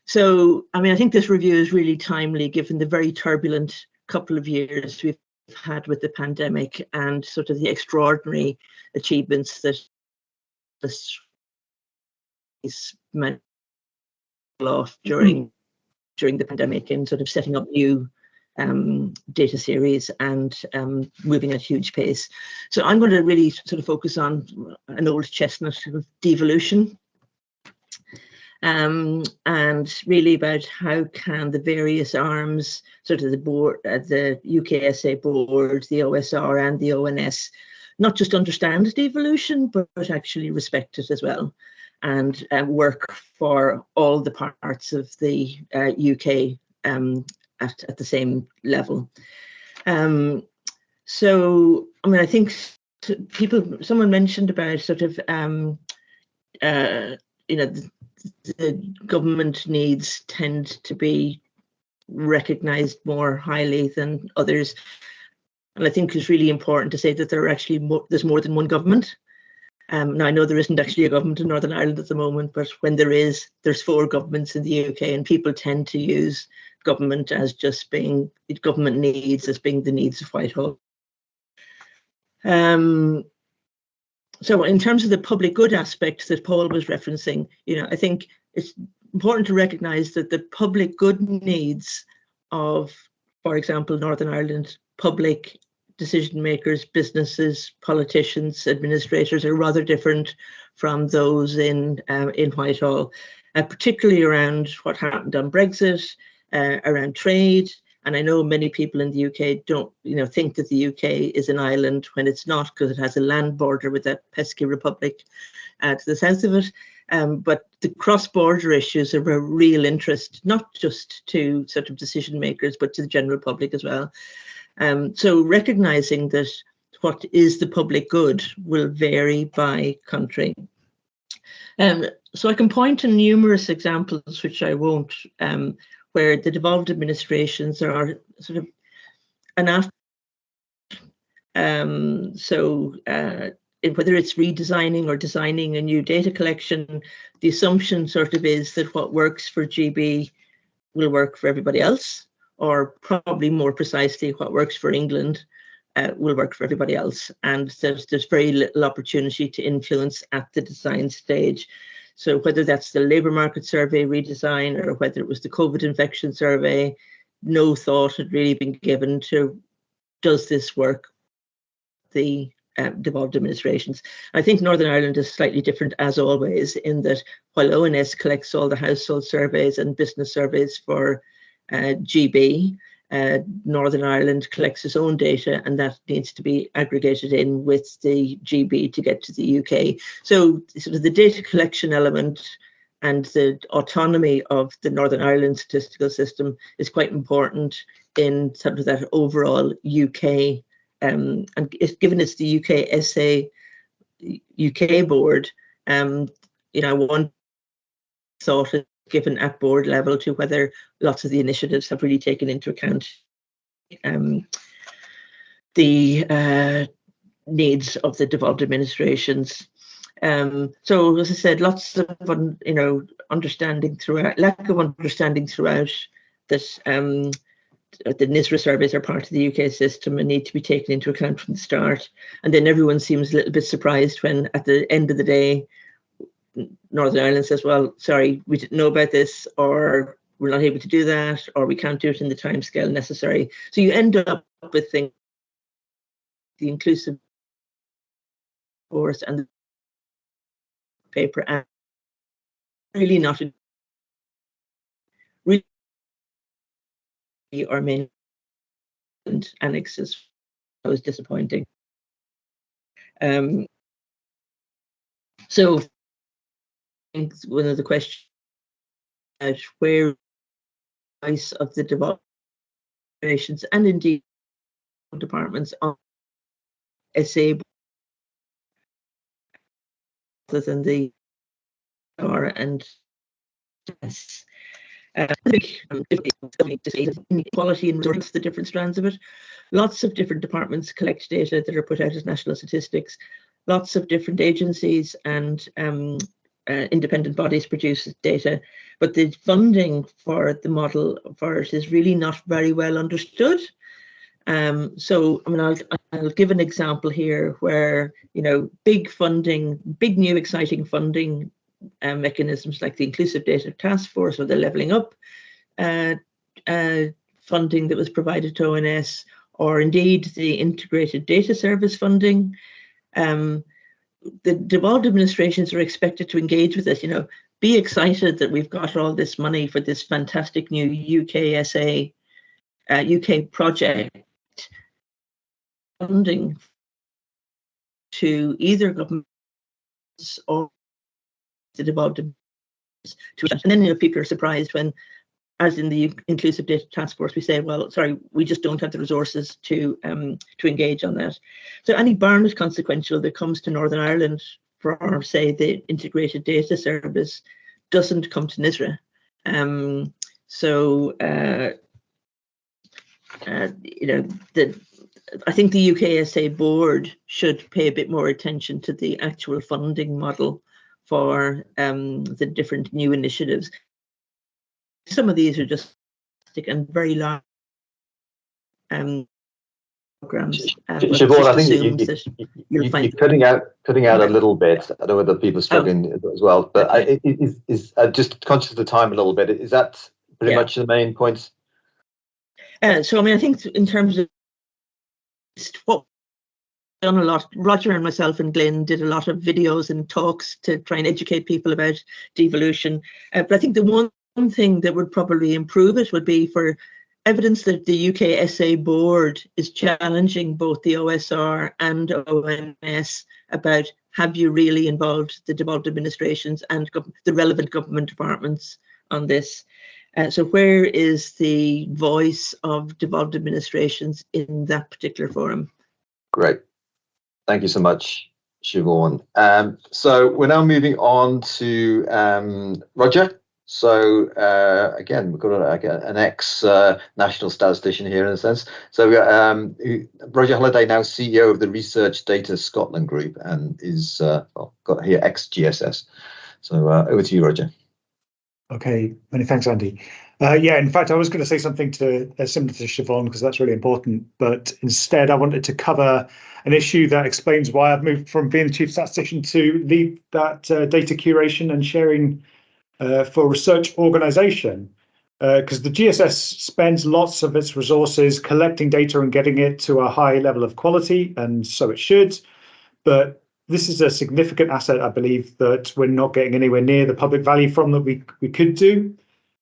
So, I mean, I think this review is really timely given the very turbulent couple of years we've had with the pandemic and sort of the extraordinary achievements that this is meant off during the pandemic in sort of setting up new data series and moving at huge pace. So I'm going to really sort of focus on an old chestnut of devolution, and really about how can the various arms, sort of the board, the UKSA board, the OSR and the ONS, not just understand devolution, but actually respect it as well, and work for all the parts of the UK at the same level. So, I mean, I think someone mentioned about sort of, you know, the government needs tend to be recognised more highly than others. And I think it's really important to say that there are actually there's more than one government. Now, I know there isn't actually a government in Northern Ireland at the moment, but when there's 4 governments in the UK, and people tend to use government as just being government needs as being the needs of Whitehall. So in terms of the public good aspect that Paul was referencing, you know, I think it's important to recognise that the public good needs of, for example, Northern Ireland public decision makers, businesses, politicians, administrators are rather different from those in Whitehall, particularly around what happened on Brexit, around trade. And I know many people in the UK don't, you know, think that the UK is an island when it's not, because it has a land border with that pesky republic to the south of it. But the cross-border issues are of real interest, not just to sort of decision makers, but to the general public as well. So recognising that what is the public good will vary by country. So I can point to numerous examples, which I won't, where the devolved administrations are sort of an after. Whether it's redesigning or designing a new data collection, the assumption sort of is that what works for GB will work for everybody else, or probably more precisely, what works for England will work for everybody else. And there's very little opportunity to influence at the design stage. So whether that's the labour market survey redesign or whether it was the COVID infection survey, no thought had really been given to, does this work, the devolved administrations. I think Northern Ireland is slightly different, as always, in that while ONS collects all the household surveys and business surveys for GB, Northern Ireland collects its own data, and that needs to be aggregated in with the GB to get to the UK. So sort of the data collection element and the autonomy of the Northern Ireland statistical system is quite important in sort of that overall UK, and given it's the UKSA UK board, you know, one thought is given at board level to whether lots of the initiatives have really taken into account the needs of the devolved administrations. So, as I said, lots of understanding throughout, lack of understanding throughout that the NISRA surveys are part of the UK system and need to be taken into account from the start. And then everyone seems a little bit surprised when, at the end of the day, Northern Ireland says, well, sorry, we didn't know about this, or we're not able to do that, or we can't do it in the timescale necessary. So you end up with things, the inclusive course and the paper, and really not really or main annexes. That was disappointing. So I think one of the questions is where voice of the development and indeed departments on SA other than the R and S. I think inequality and resource, the different strands of it. Lots of different departments collect data that are put out as national statistics. Lots of different agencies and independent bodies produce data, but the funding for the model for it is really not very well understood. So, I mean, I'll give an example here where, you know, big funding, big new exciting funding mechanisms like the Inclusive Data Task Force or the Levelling Up funding that was provided to ONS, or indeed the Integrated Data Service funding. The devolved administrations are expected to engage with this, you know, be excited that we've got all this money for this fantastic new UKSA, UK project funding to either governments or the devolved administrations. And then, you know, people are surprised when, as in the Inclusive Data Task Force, we say, well, sorry, we just don't have the resources to engage on that. So any Barnett consequential that comes to Northern Ireland for, say, the Integrated Data Service doesn't come to NISRA. You know, I think the UKSA board should pay a bit more attention to the actual funding model for the different new initiatives. Some of these are just and very large programs. Siobhan, I think you're cutting out a little bit. I know whether people are struggling as well, but okay. I'm just conscious of the time a little bit. Is that pretty much the main point? So, I mean, I think in terms of what we've done a lot, Roger and myself and Glenn did a lot of videos and talks to try and educate people about devolution. But I think the one thing that would probably improve it would be for evidence that the UKSA board is challenging both the OSR and OMS about, have you really involved the devolved administrations and the relevant government departments on this? So where is the voice of devolved administrations in that particular forum? Great. Thank you so much, Siobhan. So we're now moving on to Roger. So again, we've got an ex-national statistician here in a sense. So we got Roger Halliday, now CEO of the Research Data Scotland Group, and is got here ex-GSS. So over to you, Roger. Okay, many thanks, Andy. Yeah, in fact, I was going to say something similar to Siobhan, because that's really important. But instead, I wanted to cover an issue that explains why I've moved from being the chief statistician to lead that data curation and sharing for research organisation, because the GSS spends lots of its resources collecting data and getting it to a high level of quality, and so it should. But this is a significant asset, I believe, that we're not getting anywhere near the public value from that we could do.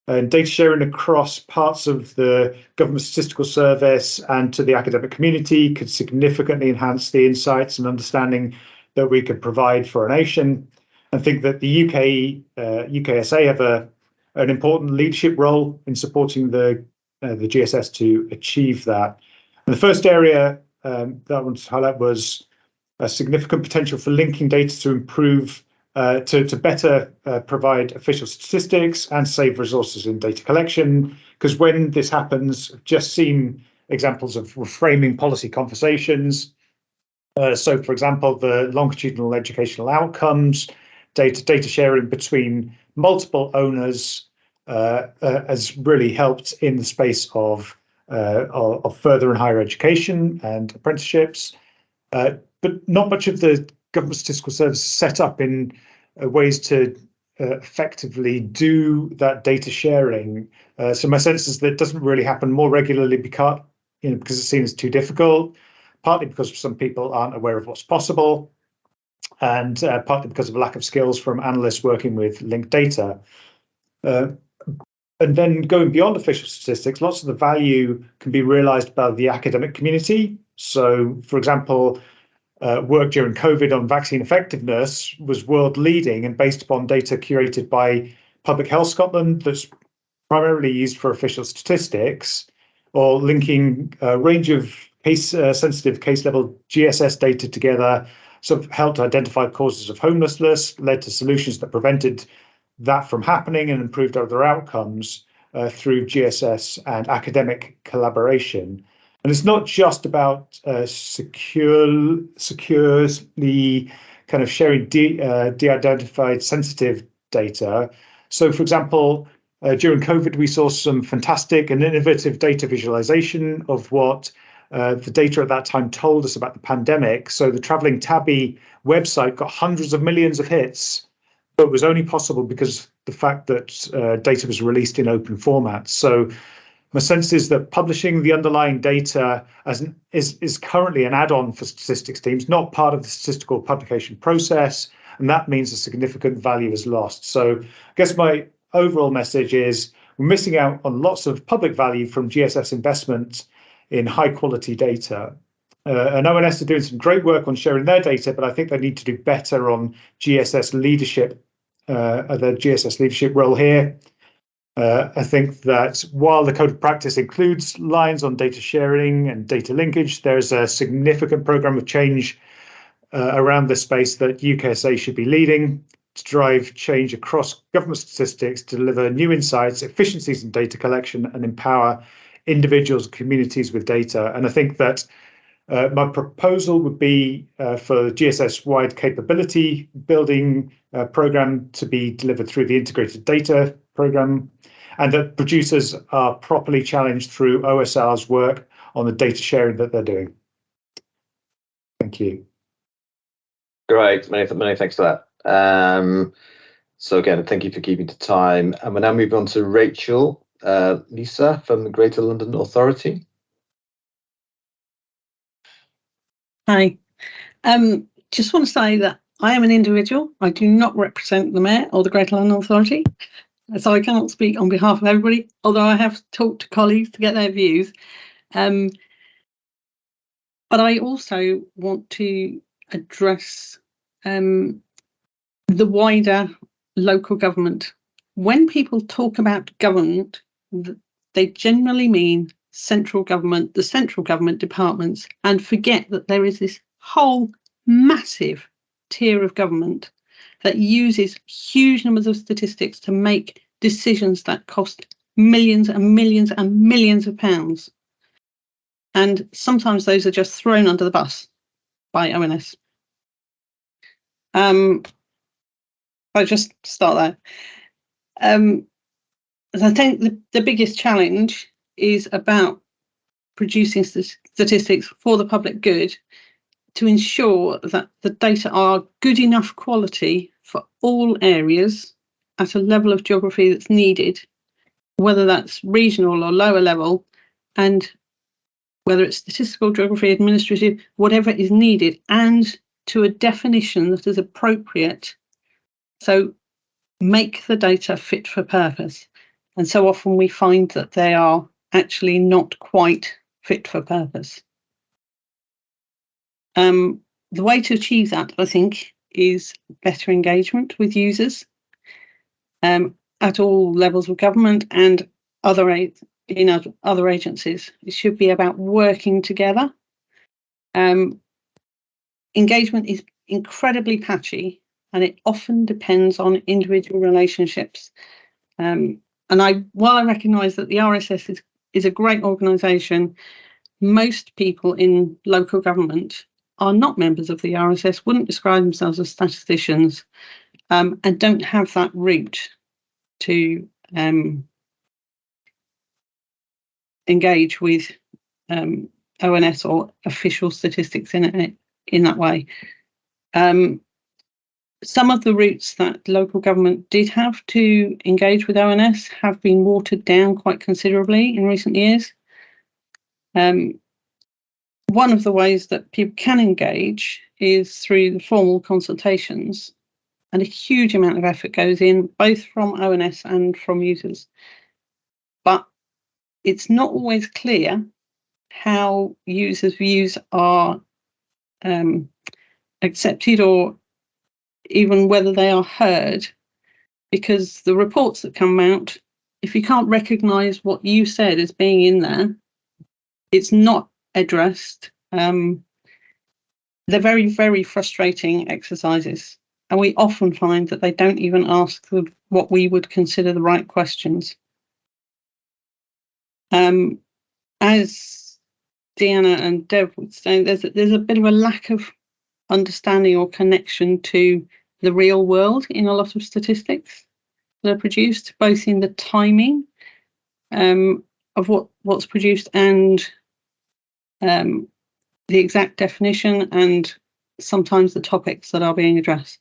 And data sharing across parts of the government statistical service and to the academic community could significantly enhance the insights and understanding that we could provide for a nation. I think that the UKSA have an important leadership role in supporting the GSS to achieve that. And the first area that I wanted to highlight was a significant potential for linking data to improve, to better provide official statistics and save resources in data collection. Because when this happens, I've just seen examples of reframing policy conversations. So, for example, the longitudinal educational outcomes, data sharing between multiple owners has really helped in the space of further and higher education and apprenticeships. But not much of the government statistical service is set up in ways to effectively do that data sharing. So my sense is that it doesn't really happen more regularly because it's seen as too difficult, partly because some people aren't aware of what's possible, and partly because of a lack of skills from analysts working with linked data. And then going beyond official statistics, lots of the value can be realized by the academic community. So, for example, work during COVID on vaccine effectiveness was world leading and based upon data curated by Public Health Scotland that's primarily used for official statistics, or linking a range of sensitive case level GSS data together, sort of helped identify causes of homelessness, led to solutions that prevented that from happening and improved other outcomes through GSS and academic collaboration. And it's not just about securely kind of sharing de-identified sensitive data. So, for example, during COVID, we saw some fantastic and innovative data visualization of what the data at that time told us about the pandemic. So the Travelling Tabby website got hundreds of millions of hits, but was only possible because the fact that data was released in open formats. So my sense is that publishing the underlying data is currently an add-on for statistics teams, not part of the statistical publication process, and that means a significant value is lost. So I guess my overall message is we're missing out on lots of public value from GSS investment in high quality data. And ONS are doing some great work on sharing their data, but I think they need to do better on GSS leadership, the GSS leadership role here. I think that while the code of practice includes lines on data sharing and data linkage, there's a significant program of change around this space that UKSA should be leading to drive change across government statistics, to deliver new insights, efficiencies in data collection, and empower individuals and communities with data. And I think that my proposal would be for GSS-wide capability building program to be delivered through the integrated data program, and that producers are properly challenged through OSR's work on the data sharing that they're doing. Thank you. Great, many thanks for that. So again, thank you for keeping to time. And we'll now move on to Rachel Lisa from the Greater London Authority. Hi. Just want to say that I am an individual. I do not represent the Mayor or the Greater London Authority, so I cannot speak on behalf of everybody, although I have talked to colleagues to get their views. But I also want to address the wider local government. When people talk about government, they generally mean central government, the central government departments, and forget that there is this whole massive tier of government that uses huge numbers of statistics to make decisions that cost millions and millions and millions of pounds. And sometimes those are just thrown under the bus by ONS. I'll just start there. I think the biggest challenge is about producing statistics for the public good to ensure that the data are good enough quality for all areas at a level of geography that's needed, whether that's regional or lower level, and whether it's statistical, geography, administrative, whatever is needed, and to a definition that is appropriate. So make the data fit for purpose. And so often we find that they are actually not quite fit for purpose. The way to achieve that, I think, is better engagement with users at all levels of government and other agencies. It should be about working together. Engagement is incredibly patchy, and it often depends on individual relationships. And while I recognise that the RSS is a great organisation, most people in local government are not members of the RSS, wouldn't describe themselves as statisticians, and don't have that route to engage with ONS or official statistics in that way. Some of the routes that local government did have to engage with ONS have been watered down quite considerably in recent years. One of the ways that people can engage is through the formal consultations, and a huge amount of effort goes in, both from ONS and from users. But it's not always clear how users' views are accepted or even whether they are heard, because the reports that come out, if you can't recognise what you said as being in there, it's not addressed. They're very, very frustrating exercises. And we often find that they don't even ask what we would consider the right questions. As Deanna and Deb would say, there's a bit of a lack of understanding or connection to the real world in a lot of statistics that are produced, both in the timing of what's produced and the exact definition and sometimes the topics that are being addressed.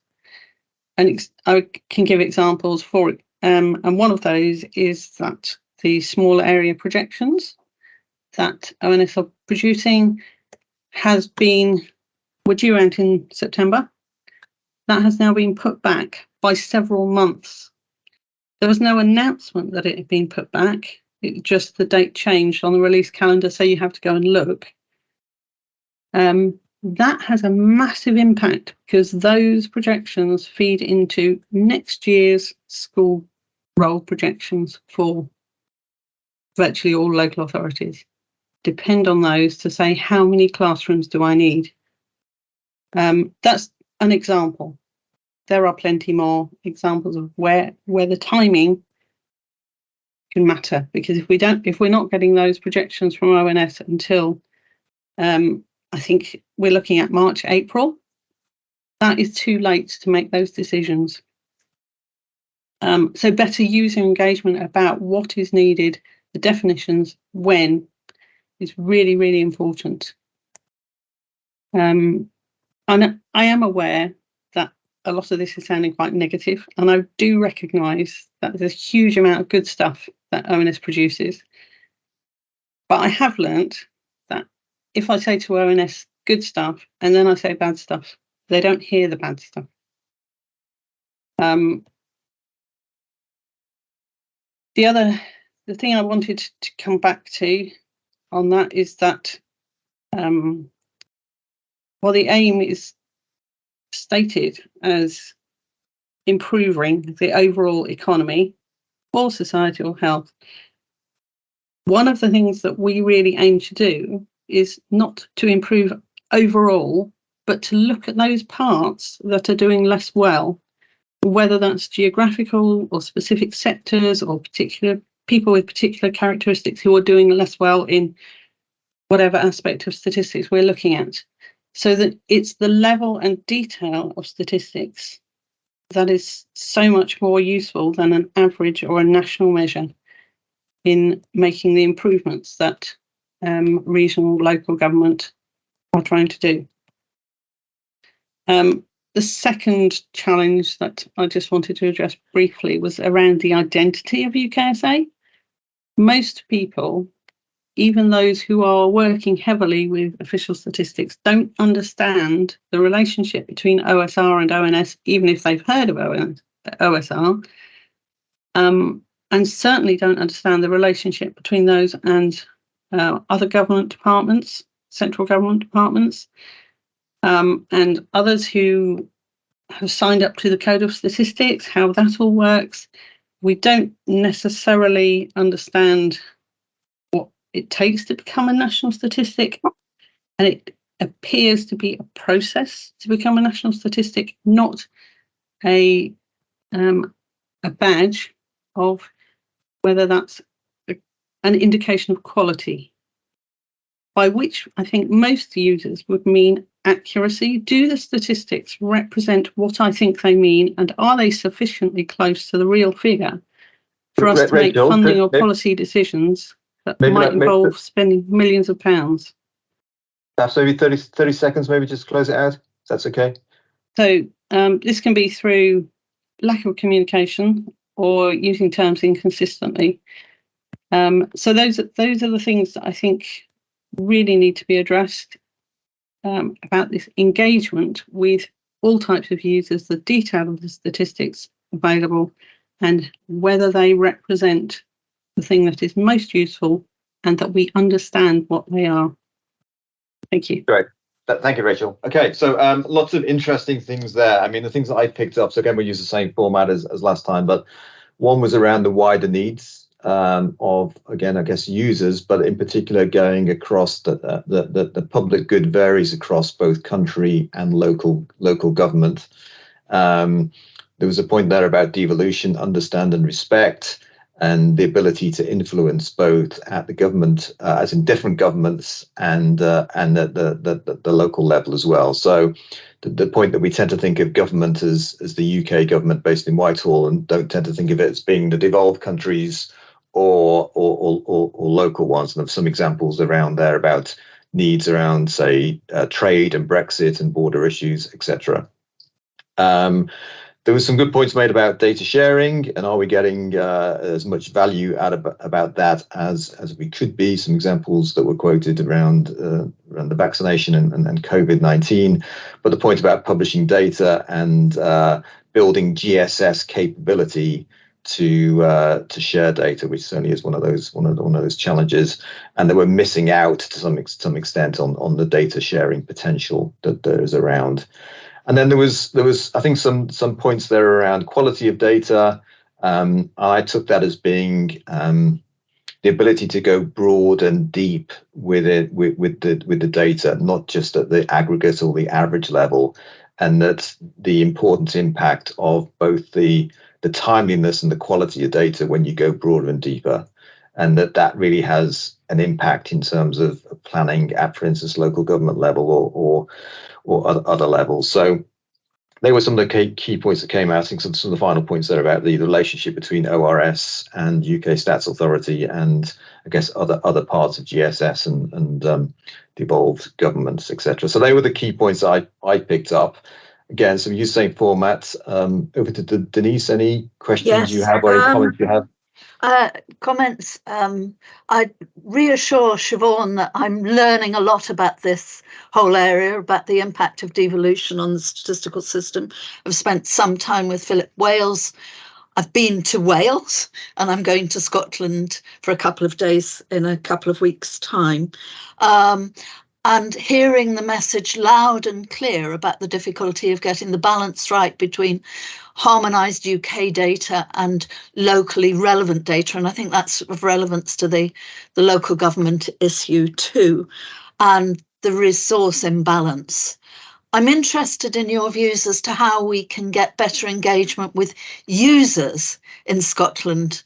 And I can give examples for it. And one of those is that the small area projections that ONS are producing were due out in September. That has now been put back by several months. There was no announcement that it had been put back. Just the date changed on the release calendar, so you have to go and look. That has a massive impact because those projections feed into next year's school roll projections for virtually all local authorities. Depend on those to say how many classrooms do I need. That's an example. There are plenty more examples of where the timing can matter, because if we're not getting those projections from ONS until I think we're looking at March, April, that is too late to make those decisions. So better user engagement about what is needed, the definitions, when, is really, really important. And I am aware that a lot of this is sounding quite negative, and I do recognise that there's a huge amount of good stuff that ONS produces. But I have learnt that if I say to ONS good stuff and then I say bad stuff, they don't hear the bad stuff. The thing I wanted to come back to on that is that while the aim is stated as improving the overall economy for societal health, one of the things that we really aim to do is not to improve overall, but to look at those parts that are doing less well, whether that's geographical or specific sectors or particular people with particular characteristics who are doing less well in whatever aspect of statistics we're looking at. So that it's the level and detail of statistics that is so much more useful than an average or a national measure in making the improvements that regional, local government are trying to do. The second challenge that I just wanted to address briefly was around the identity of UKSA. Most people, even those who are working heavily with official statistics, don't understand the relationship between OSR and ONS, even if they've heard of OSR, and certainly don't understand the relationship between those and other government departments, central government departments, and others who have signed up to the Code of Statistics, how that all works. We don't necessarily understand what it takes to become a national statistic, and it appears to be a process to become a national statistic, not a badge of whether that's an indication of quality, by which I think most users would mean accuracy. Do the statistics represent what I think they mean, and are they sufficiently close to the real figure for us to make funding or policy decisions that might involve spending millions of pounds? Perhaps maybe 30 seconds, maybe just close it out, if that's okay. So this can be through lack of communication or using terms inconsistently. So those are the things that I think really need to be addressed about this engagement with all types of users, the detail of the statistics available, and whether they represent the thing that is most useful and that we understand what they are. Thank you. Great. Thank you, Rachel. Okay, so lots of interesting things there. I mean, the things that I picked up, so again, we use the same format as last time, but one was around the wider needs of, again, I guess, users, but in particular going across the public good varies across both country and local government. There was a point there about devolution, understand and respect, and the ability to influence both at the government, as in different governments, and the local level as well. So the point that we tend to think of government as the UK government based in Whitehall, and don't tend to think of it as being the devolved countries or local ones. And there's some examples around there about needs around, say, trade and Brexit and border issues, etc. There was some good points made about data sharing, and are we getting as much value out of about that as we could be. Some examples that were quoted around the vaccination and COVID-19, but the point about publishing data and building GSS capability to share data, which certainly is one of those challenges, and that we're missing out to some extent on the data sharing potential that there is around. And then there was I think some points there around quality of data. I took that as being the ability to go broad and deep with it with the data, not just at the aggregate or the average level, and that the important impact of both the timeliness and the quality of data when you go broader and deeper, and that really has an impact in terms of planning at, for instance, local government level or other levels. So they were some of the key points that came out. I think some of the final points there about the relationship between ORS and UK Stats Authority, and I guess other parts of GSS and devolved governments, etc. So they were the key points I picked up. Again, so use the same format. Over to Denise, any questions you have or any comments you have? Comments. I reassure Siobhan that I'm learning a lot about this whole area, about the impact of devolution on the statistical system. I've spent some time with Philip Wales. I've been to Wales, and I'm going to Scotland for a couple of days in a couple of weeks' time. And hearing the message loud and clear about the difficulty of getting the balance right between harmonised UK data and locally relevant data. And I think that's of relevance to the local government issue too, and the resource imbalance. I'm interested in your views as to how we can get better engagement with users in Scotland,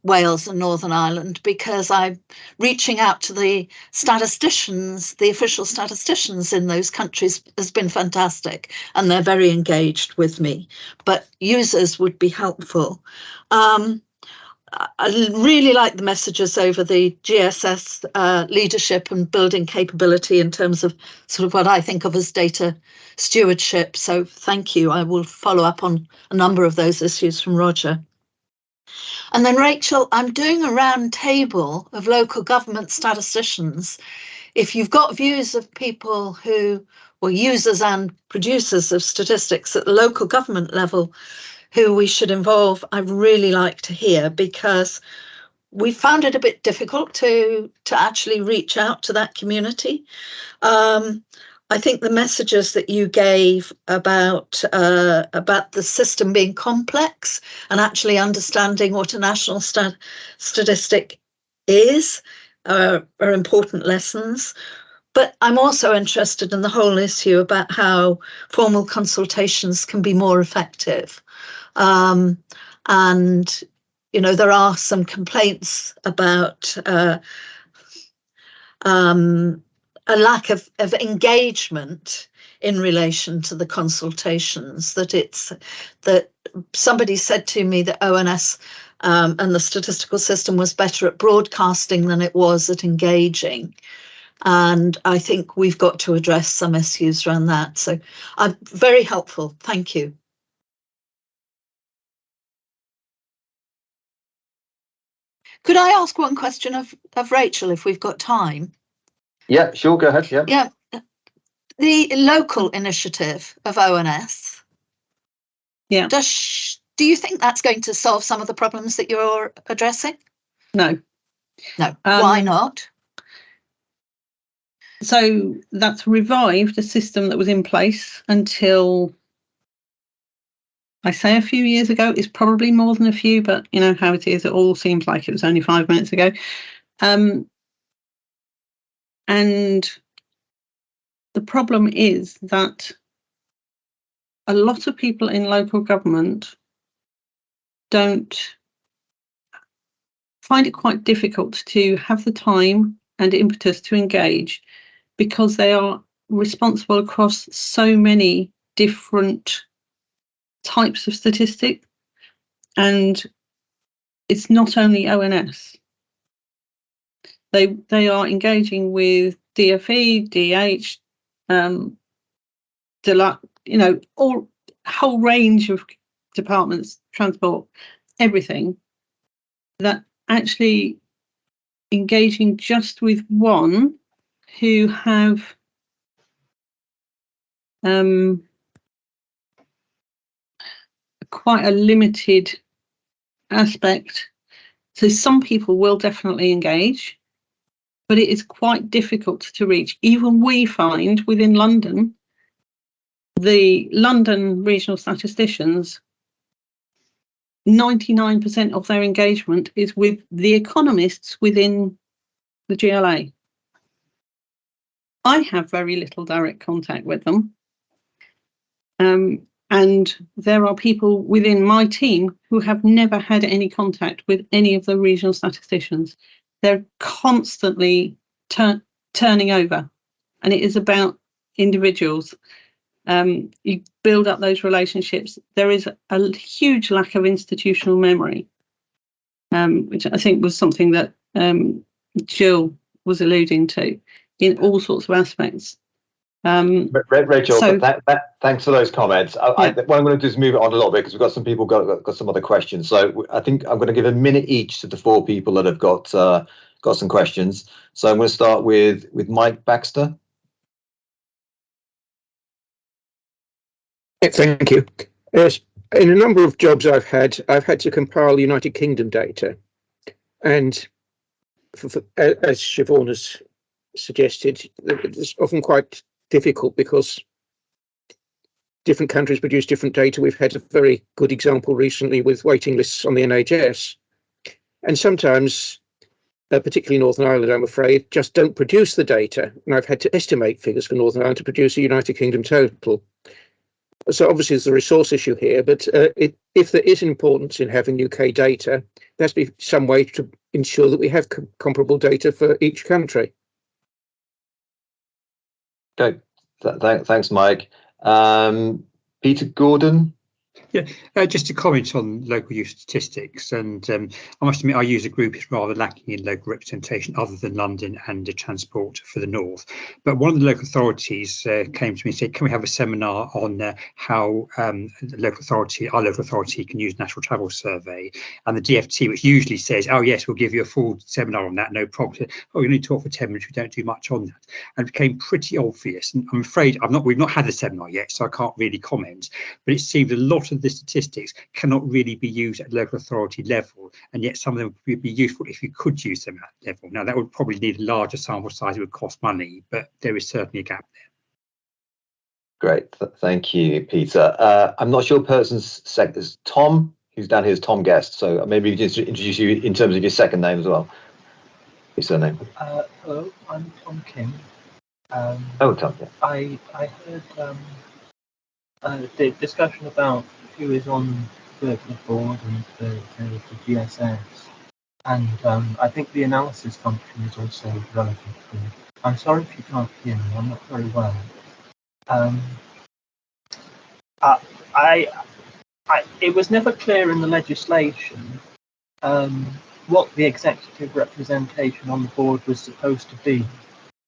Wales and Northern Ireland, because I'm reaching out to the statisticians, the official statisticians in those countries has been fantastic, and they're very engaged with me, but users would be helpful. I really like the messages over the GSS leadership and building capability in terms of sort of what I think of as data stewardship. So thank you. I will follow up on a number of those issues from Roger. And then, Rachel, I'm doing a round table of local government statisticians. If you've got views of people who were users and producers of statistics at the local government level who we should involve, I'd really like to hear, because we found it a bit difficult to actually reach out to that community. I think the messages that you gave about the system being complex and actually understanding what a national statistic is are important lessons. But I'm also interested in the whole issue about how formal consultations can be more effective. And, you know, there are some complaints about a lack of engagement in relation to the consultations, that somebody said to me that ONS and the statistical system was better at broadcasting than it was at engaging. And I think we've got to address some issues around that. So very helpful. Thank you. Could I ask one question of Rachel, if we've got time? Yeah, sure, go ahead. Yeah. The local initiative of ONS. Yeah. Do you think that's going to solve some of the problems that you're addressing? No. No. Why not? So that's revived a system that was in place until, I say a few years ago. It's probably more than a few, but you know how it is. It all seems like it was only 5 minutes ago. And the problem is that a lot of people in local government don't find it quite difficult to have the time and impetus to engage, because they are responsible across so many different types of statistics. And it's not only ONS. They are engaging with DFE, DH, you know, all whole range of departments, transport, everything, that actually engaging just with one who have quite a limited aspect. So some people will definitely engage, but it is quite difficult to reach. Even we find within London, the London regional statisticians, 99% of their engagement is with the economists within the GLA. I have very little direct contact with them. And there are people within my team who have never had any contact with any of the regional statisticians. They're constantly turning over, and it is about individuals. You build up those relationships. There is a huge lack of institutional memory, which I think was something that Jill was alluding to in all sorts of aspects. Rachel, so, thanks for those comments. What I'm going to do is move it on a little bit, because we've got some people got some other questions. So I think I'm going to give a minute each to the 4 people that have got some questions. So I'm going to start with Mike Baxter. Thank you. Yes, in a number of jobs I've had to compile United Kingdom data, and as Siobhan has suggested, it's often quite difficult because different countries produce different data. We've had a very good example recently with waiting lists on the NHS, and sometimes, particularly Northern Ireland, I'm afraid, just don't produce the data, and I've had to estimate figures for Northern Ireland to produce a United Kingdom total. So obviously there's a resource issue here, but if there is importance in having UK data, there has to be some way to ensure that we have comparable data for each country. Okay, thanks, Mike. Peter Gordon. Yeah, just to comment on local use statistics, and I must admit our user group is rather lacking in local representation other than London and the transport for the north. But one of the local authorities came to me and said, can we have a seminar on how our local authority can use National Travel Survey? And the DFT, which usually says, oh yes, we'll give you a full seminar on that, no problem. Oh, we only talk for 10 minutes, we don't do much on that. And it became pretty obvious. And I'm afraid we've not had a seminar yet, so I can't really comment, but it seemed a lot of the statistics cannot really be used at local authority level, and yet some of them would be useful if you could use them at that level. Now that would probably need a larger sample size, it would cost money, but there is certainly a gap there. Great, thank you, Peter. I'm not sure person's second is Tom, who's down here as Tom Guest, so maybe you just introduce you in terms of your second name as well. Your surname. Hello, I'm Tom King. Tom, yeah. I heard the discussion about who is on the board and the GSS, and I think the analysis function is also relevant here. I'm sorry if you can't hear me, I'm not very well. It was never clear in the legislation what the executive representation on the board was supposed to be.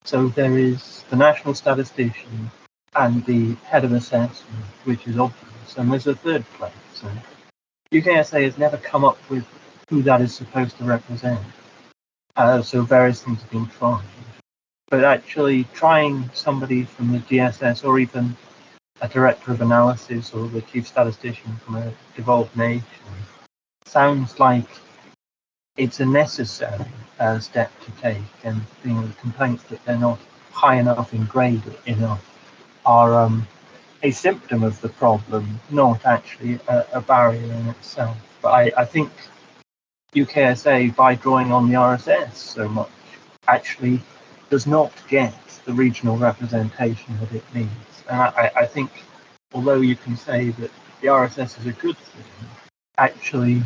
So there is the national statistician and the head of assessment, which is obvious, and there's a third place. So UKSA has never come up with who that is supposed to represent. So various things have been tried. But actually trying somebody from the GSS, or even a director of analysis or the chief statistician from a devolved nation, sounds like it's a necessary step to take, and the complaints that they're not high enough in grade enough are a symptom of the problem, not actually a barrier in itself. But I think UKSA, by drawing on the RSS so much, actually does not get the regional representation that it needs. And I think, although you can say that the RSS is a good thing, actually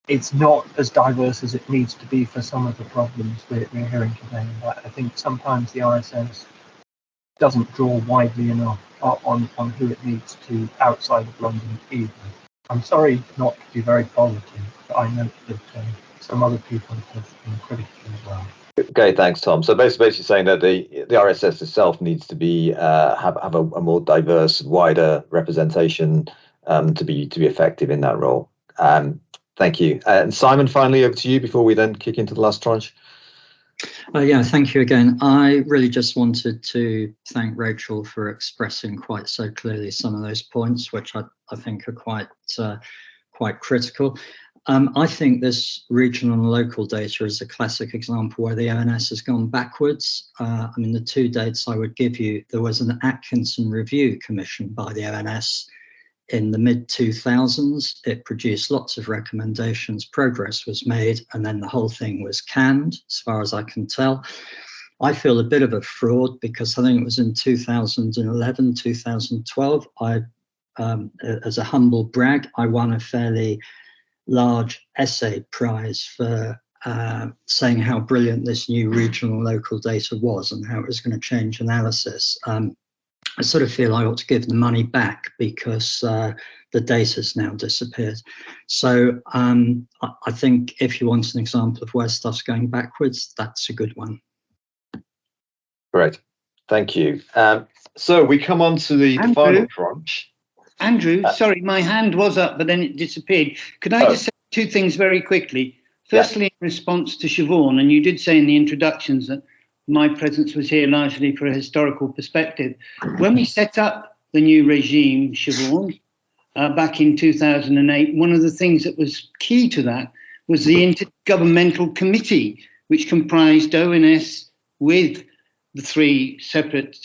it's not as diverse as it needs to be for some of the problems we're hearing today. And I think sometimes the RSS doesn't draw widely enough on who it needs to outside of London either. I'm sorry not to be very positive, but I note that some other people have been critical as well. Okay, thanks, Tom. So basically saying that the RSS itself needs to be have a more diverse, wider representation to be effective in that role. Thank you. And Simon, finally over to you before we then kick into the last tranche. Yeah, thank you again. I really just wanted to thank Rachel for expressing quite so clearly some of those points, which I think are quite critical. I think this regional and local data is a classic example where the ONS has gone backwards. I mean, the two dates I would give you, there was an Atkinson review commissioned by the ONS in the mid-2000s. It produced lots of recommendations, progress was made, and then the whole thing was canned, as far as I can tell. I feel a bit of a fraud because I think it was in 2011, 2012, as a humble brag, I won a fairly large essay prize for saying how brilliant this new regional and local data was and how it was going to change analysis. I sort of feel I ought to give the money back because the data's now disappeared. So I think if you want an example of where stuff's going backwards, that's a good one. Great, thank you. So we come on to the final tranche. Andrew, sorry, my hand was up, but then it disappeared. Could I just say two things very quickly? Firstly, in response to Siobhan, and you did say in the introductions that my presence was here largely for a historical perspective. When we set up the new regime, Siobhan, back in 2008, one of the things that was key to that was the Intergovernmental Committee, which comprised ONS with the three separate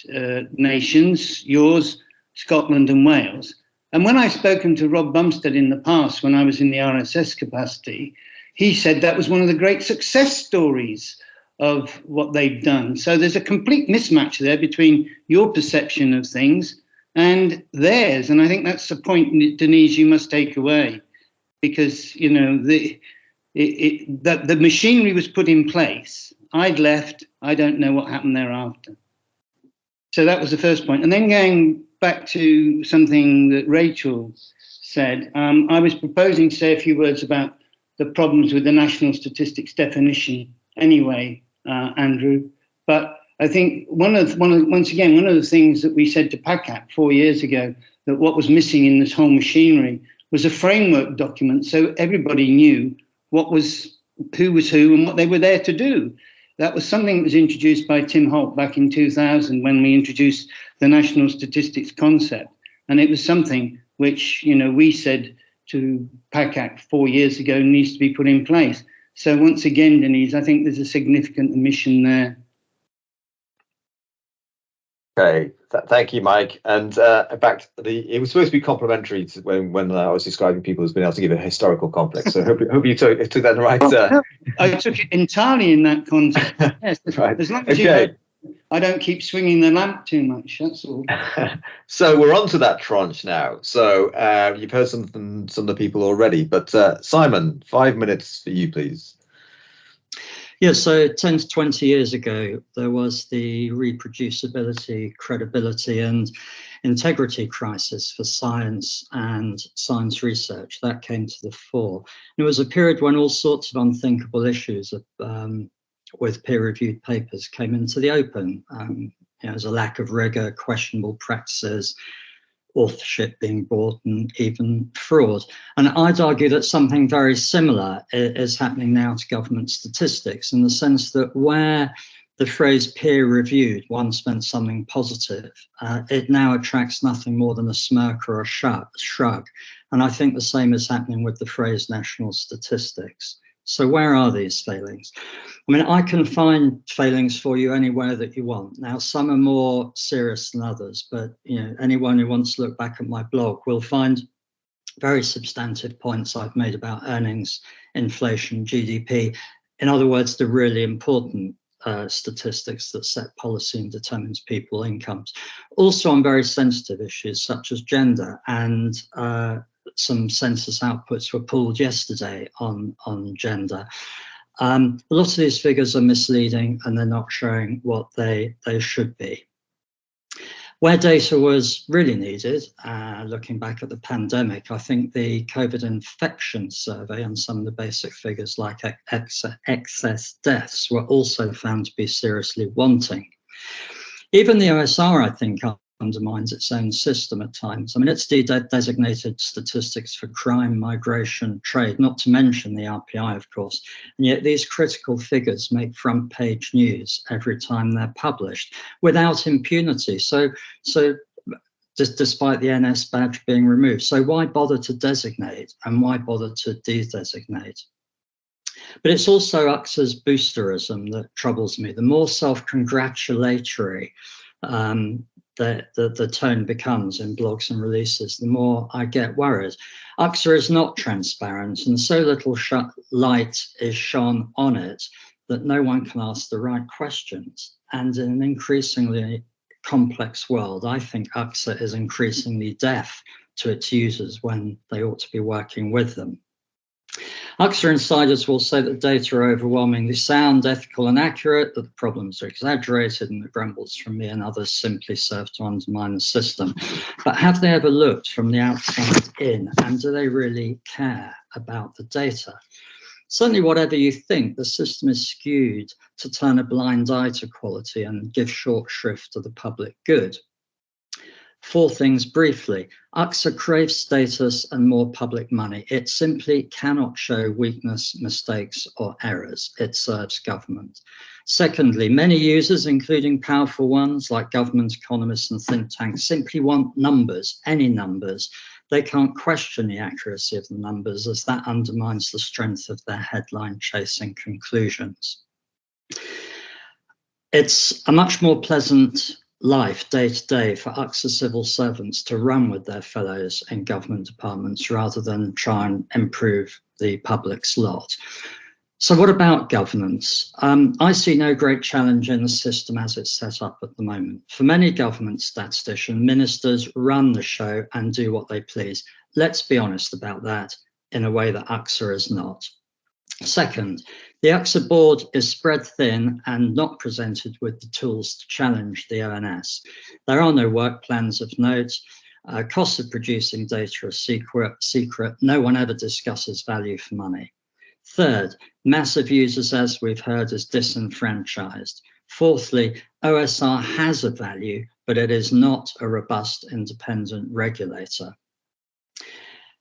nations, yours, Scotland and Wales. And when I've spoken to Rob Bumstead in the past, when I was in the RSS capacity, he said that was one of the great success stories of what they've done. So there's a complete mismatch there between your perception of things and theirs. And I think that's the point, Denise, you must take away, because, you know, the machinery was put in place. I'd left. I don't know what happened thereafter. So that was the first point. And then going back to something that Rachel said, I was proposing to say a few words about the problems with the national statistics definition anyway, Andrew. But I think once again, one of the things that we said to PACAP 4 years ago, that what was missing in this whole machinery was a framework document, so everybody knew who was who and what they were there to do. That was something that was introduced by Tim Holt back in 2000 when we introduced the national statistics concept. And it was something which, you know, we said to PACAC 4 years ago needs to be put in place. So once again, Denise, I think there's a significant omission there. Okay, thank you, Mike. And in fact, it was supposed to be complimentary to when I was describing people as being able to give a historical context. So hope you took that in the right. I took it entirely in that context. Yes, right. As long as I don't keep swinging the lamp too much. That's all. So we're on to that tranche now. So you've heard some of the people already, but Simon, 5 minutes for you, please. Yeah, so 10 to 20 years ago, there was the reproducibility, credibility and integrity crisis for science and science research. That came to the fore. It was a period when all sorts of unthinkable issues with peer-reviewed papers came into the open. There was a lack of rigor, questionable practices, authorship being bought, and even fraud. And I'd argue that something very similar is happening now to government statistics, in the sense that where the phrase peer-reviewed once meant something positive, it now attracts nothing more than a smirk or a shrug. And I think the same is happening with the phrase national statistics. So where are these failings? I mean, I can find failings for you anywhere that you want. Now, some are more serious than others, but anyone who wants to look back at my blog will find very substantive points I've made about earnings, inflation, GDP. In other words, the really important statistics that set policy and determines people's incomes. Also on very sensitive issues such as gender, and some census outputs were pulled yesterday on gender. A lot of these figures are misleading and they're not showing what they should be. Where data was really needed, looking back at the pandemic, I think the COVID infection survey and some of the basic figures like excess deaths were also found to be seriously wanting. Even the OSR, I think, undermines its own system at times. I mean, it's designated statistics for crime, migration, trade, not to mention the RPI, of course. And yet these critical figures make front page news every time they're published without impunity. So just despite the NS badge being removed. So why bother to designate and why bother to de-designate? But it's also UKSA's boosterism that troubles me. The more self-congratulatory the tone becomes in blogs and releases, the more I get worried. UKSA is not transparent, and so little light is shone on it that no one can ask the right questions. And in an increasingly complex world, I think UKSA is increasingly deaf to its users when they ought to be working with them. UKSA insiders will say that data are overwhelmingly sound, ethical and accurate, that the problems are exaggerated, and the grumbles from me and others simply serve to undermine the system. But have they ever looked from the outside in, and do they really care about the data? Certainly, whatever you think, the system is skewed to turn a blind eye to quality and give short shrift to the public good. 4 things briefly. UKSA craves status and more public money. It simply cannot show weakness, mistakes, or errors. It serves government. Secondly, many users, including powerful ones like government economists and think tanks, simply want numbers, any numbers. They can't question the accuracy of the numbers, as that undermines the strength of their headline-chasing conclusions. It's a much more pleasant life day to day for UKSA civil servants to run with their fellows in government departments rather than try and improve the public's lot. So what about governance? I see no great challenge in the system as it's set up at the moment. For many government statisticians, ministers run the show and do what they please. Let's be honest about that in a way that UKSA is not. Second, the UKSA board is spread thin and not presented with the tools to challenge the ONS. There are no work plans of note. Costs of producing data are secret. No one ever discusses value for money. Third, massive users, as we've heard, is disenfranchised. Fourthly, OSR has a value, but it is not a robust independent regulator.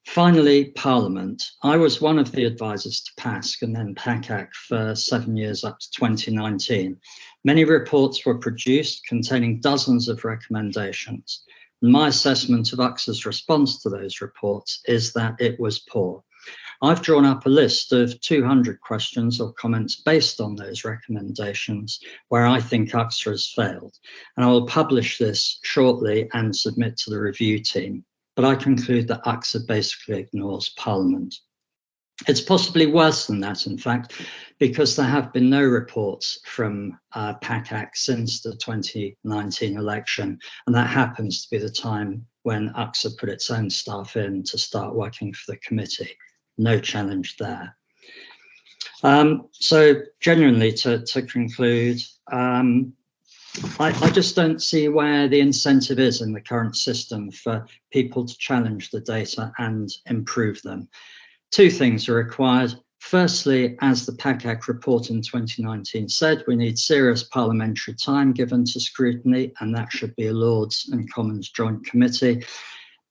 Finally, Parliament. I was one of the advisors to PASC and then PACAC for 7 years up to 2019. Many reports were produced containing dozens of recommendations. My assessment of UKSA's response to those reports is that it was poor. I've drawn up a list of 200 questions or comments based on those recommendations where I think UKSA has failed, and I will publish this shortly and submit to the review team. But I conclude that UKSA basically ignores Parliament. It's possibly worse than that, in fact, because there have been no reports from PACAC since the 2019 election, and that happens to be the time when UKSA put its own staff in to start working for the committee. No challenge there. So genuinely, to conclude, I just don't see where the incentive is in the current system for people to challenge the data and improve them. 2 things are required. Firstly, as the PACAC report in 2019 said, we need serious parliamentary time given to scrutiny, and that should be a Lords and Commons joint committee.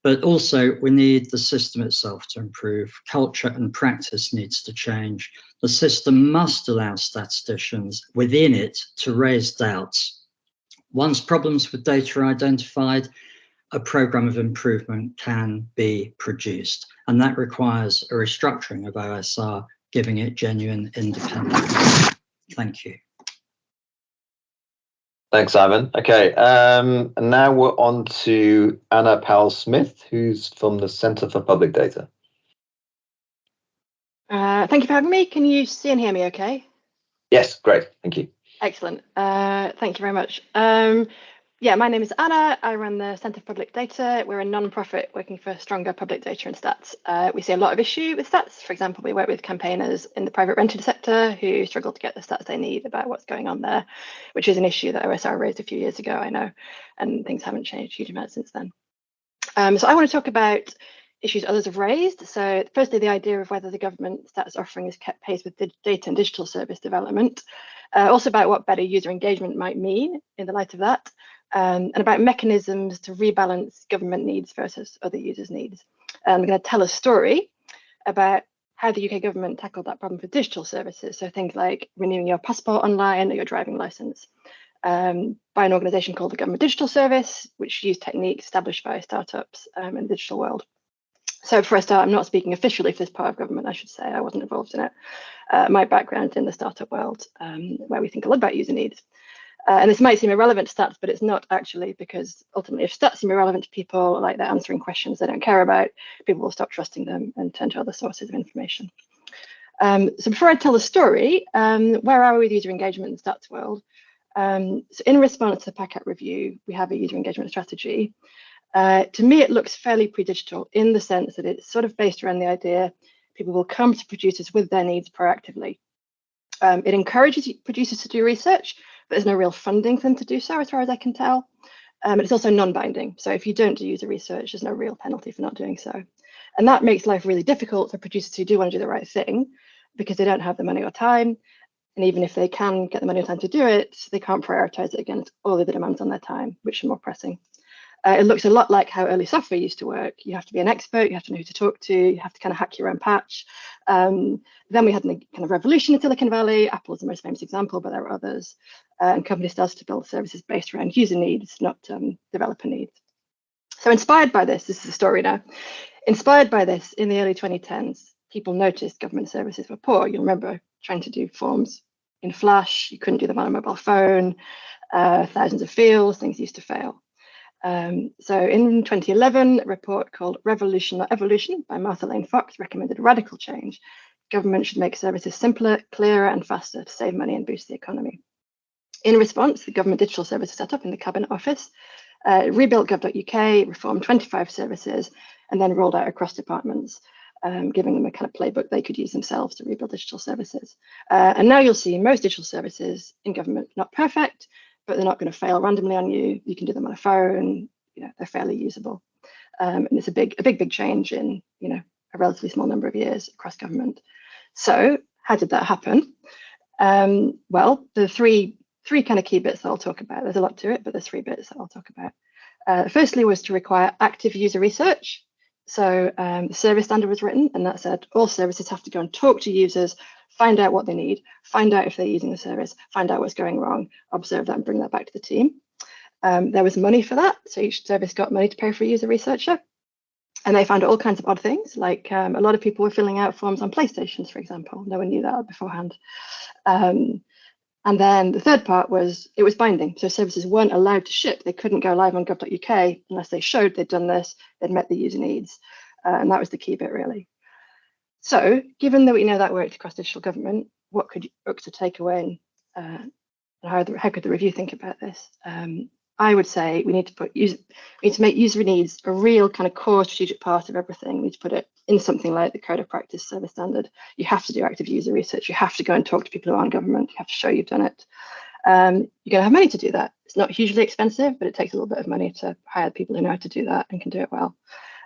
But also we need the system itself to improve. Culture and practice needs to change. The system must allow statisticians within it to raise doubts. Once problems with data are identified, a programme of improvement can be produced, and that requires a restructuring of OSR giving it genuine independence. Thank you. Thanks, Simon. Okay, and now we're on to Anna Powell-Smith, who's from the Centre for Public Data. Thank you for having me. Can you see and hear me okay? Yes, great. Thank you. Excellent. Thank you very much. Yeah, my name is Anna. I run the Centre for Public Data. We're a non-profit working for stronger public data and stats. We see a lot of issue with stats. For example, we work with campaigners in the private rented sector who struggle to get the stats they need about what's going on there, which is an issue that OSR raised a few years ago, I know, and things haven't changed a huge amount since then. So I want to talk about issues others have raised. So firstly, the idea of whether the government stats offering is kept pace with data and digital service development. Also about what better user engagement might mean in the light of that. And about mechanisms to rebalance government needs versus other users' needs. I'm going to tell a story about how the UK government tackled that problem for digital services. So things like renewing your passport online or your driving licence by an organisation called the Government Digital Service, which used techniques established by startups in the digital world. So for a start, I'm not speaking officially for this part of government, I should say. I wasn't involved in it. My background is in the startup world, where we think a lot about user needs. And this might seem irrelevant to stats, but it's not actually, because ultimately if stats seem irrelevant to people, like they're answering questions they don't care about, people will stop trusting them and turn to other sources of information. So before I tell the story, where are we with user engagement in the stats world? So in response to the PACAT review, we have a user engagement strategy. To me, it looks fairly pre-digital in the sense that it's sort of based around the idea people will come to producers with their needs proactively. It encourages producers to do research, but there's no real funding for them to do so, as far as I can tell. But it's also non-binding. So if you don't do user research, there's no real penalty for not doing so. And that makes life really difficult for producers who do want to do the right thing, because they don't have the money or time. And even if they can get the money or time to do it, they can't prioritize it against all of the demands on their time, which are more pressing. It looks a lot like how early software used to work. You have to be an expert, you have to know who to talk to, you have to kind of hack your own patch. Then we had a kind of revolution in Silicon Valley. Apple is the most famous example, but there are others. And companies started to build services based around user needs, not developer needs. So inspired by this is the story now. Inspired by this, in the early 2010s, people noticed government services were poor. You'll remember trying to do forms in Flash, you couldn't do them on a mobile phone, thousands of fields, things used to fail. So in 2011, a report called Revolution Not Evolution by Martha Lane Fox recommended radical change. Government should make services simpler, clearer and faster to save money and boost the economy. In response, the Government Digital Service set up in the Cabinet Office, rebuilt gov.uk, reformed 25 services, and then rolled out across departments, giving them a kind of playbook they could use themselves to rebuild digital services. And now you'll see most digital services in government not perfect, but they're not going to fail randomly on you. You can do them on a phone. You know, they're fairly usable. And it's a big change in, you know, a relatively small number of years across government. So how did that happen? Well, the three kind of key bits that I'll talk about. There's a lot to it, but there's 3 bits that I'll talk about. Firstly was to require active user research. So the service standard was written, and that said all services have to go and talk to users, find out what they need, find out if they're using the service, find out what's going wrong, observe that and bring that back to the team. There was money for that. So each service got money to pay for a user researcher. And they found all kinds of odd things, like a lot of people were filling out forms on PlayStations, for example. No one knew that beforehand. And then the third part was it was binding. So services weren't allowed to ship. They couldn't go live on gov.uk unless they showed they'd done this, they'd met the user needs. And that was the key bit, really. So given that we know that worked across digital government, what could UKSA take away and how could the review think about this? I would say we need to make user needs a real kind of core strategic part of everything. We need to put it in something like the Code of Practice Service Standard. You have to do active user research. You have to go and talk to people who aren't government. You have to show you've done it. You're going to have money to do that. It's not hugely expensive, but it takes a little bit of money to hire people who know how to do that and can do it well.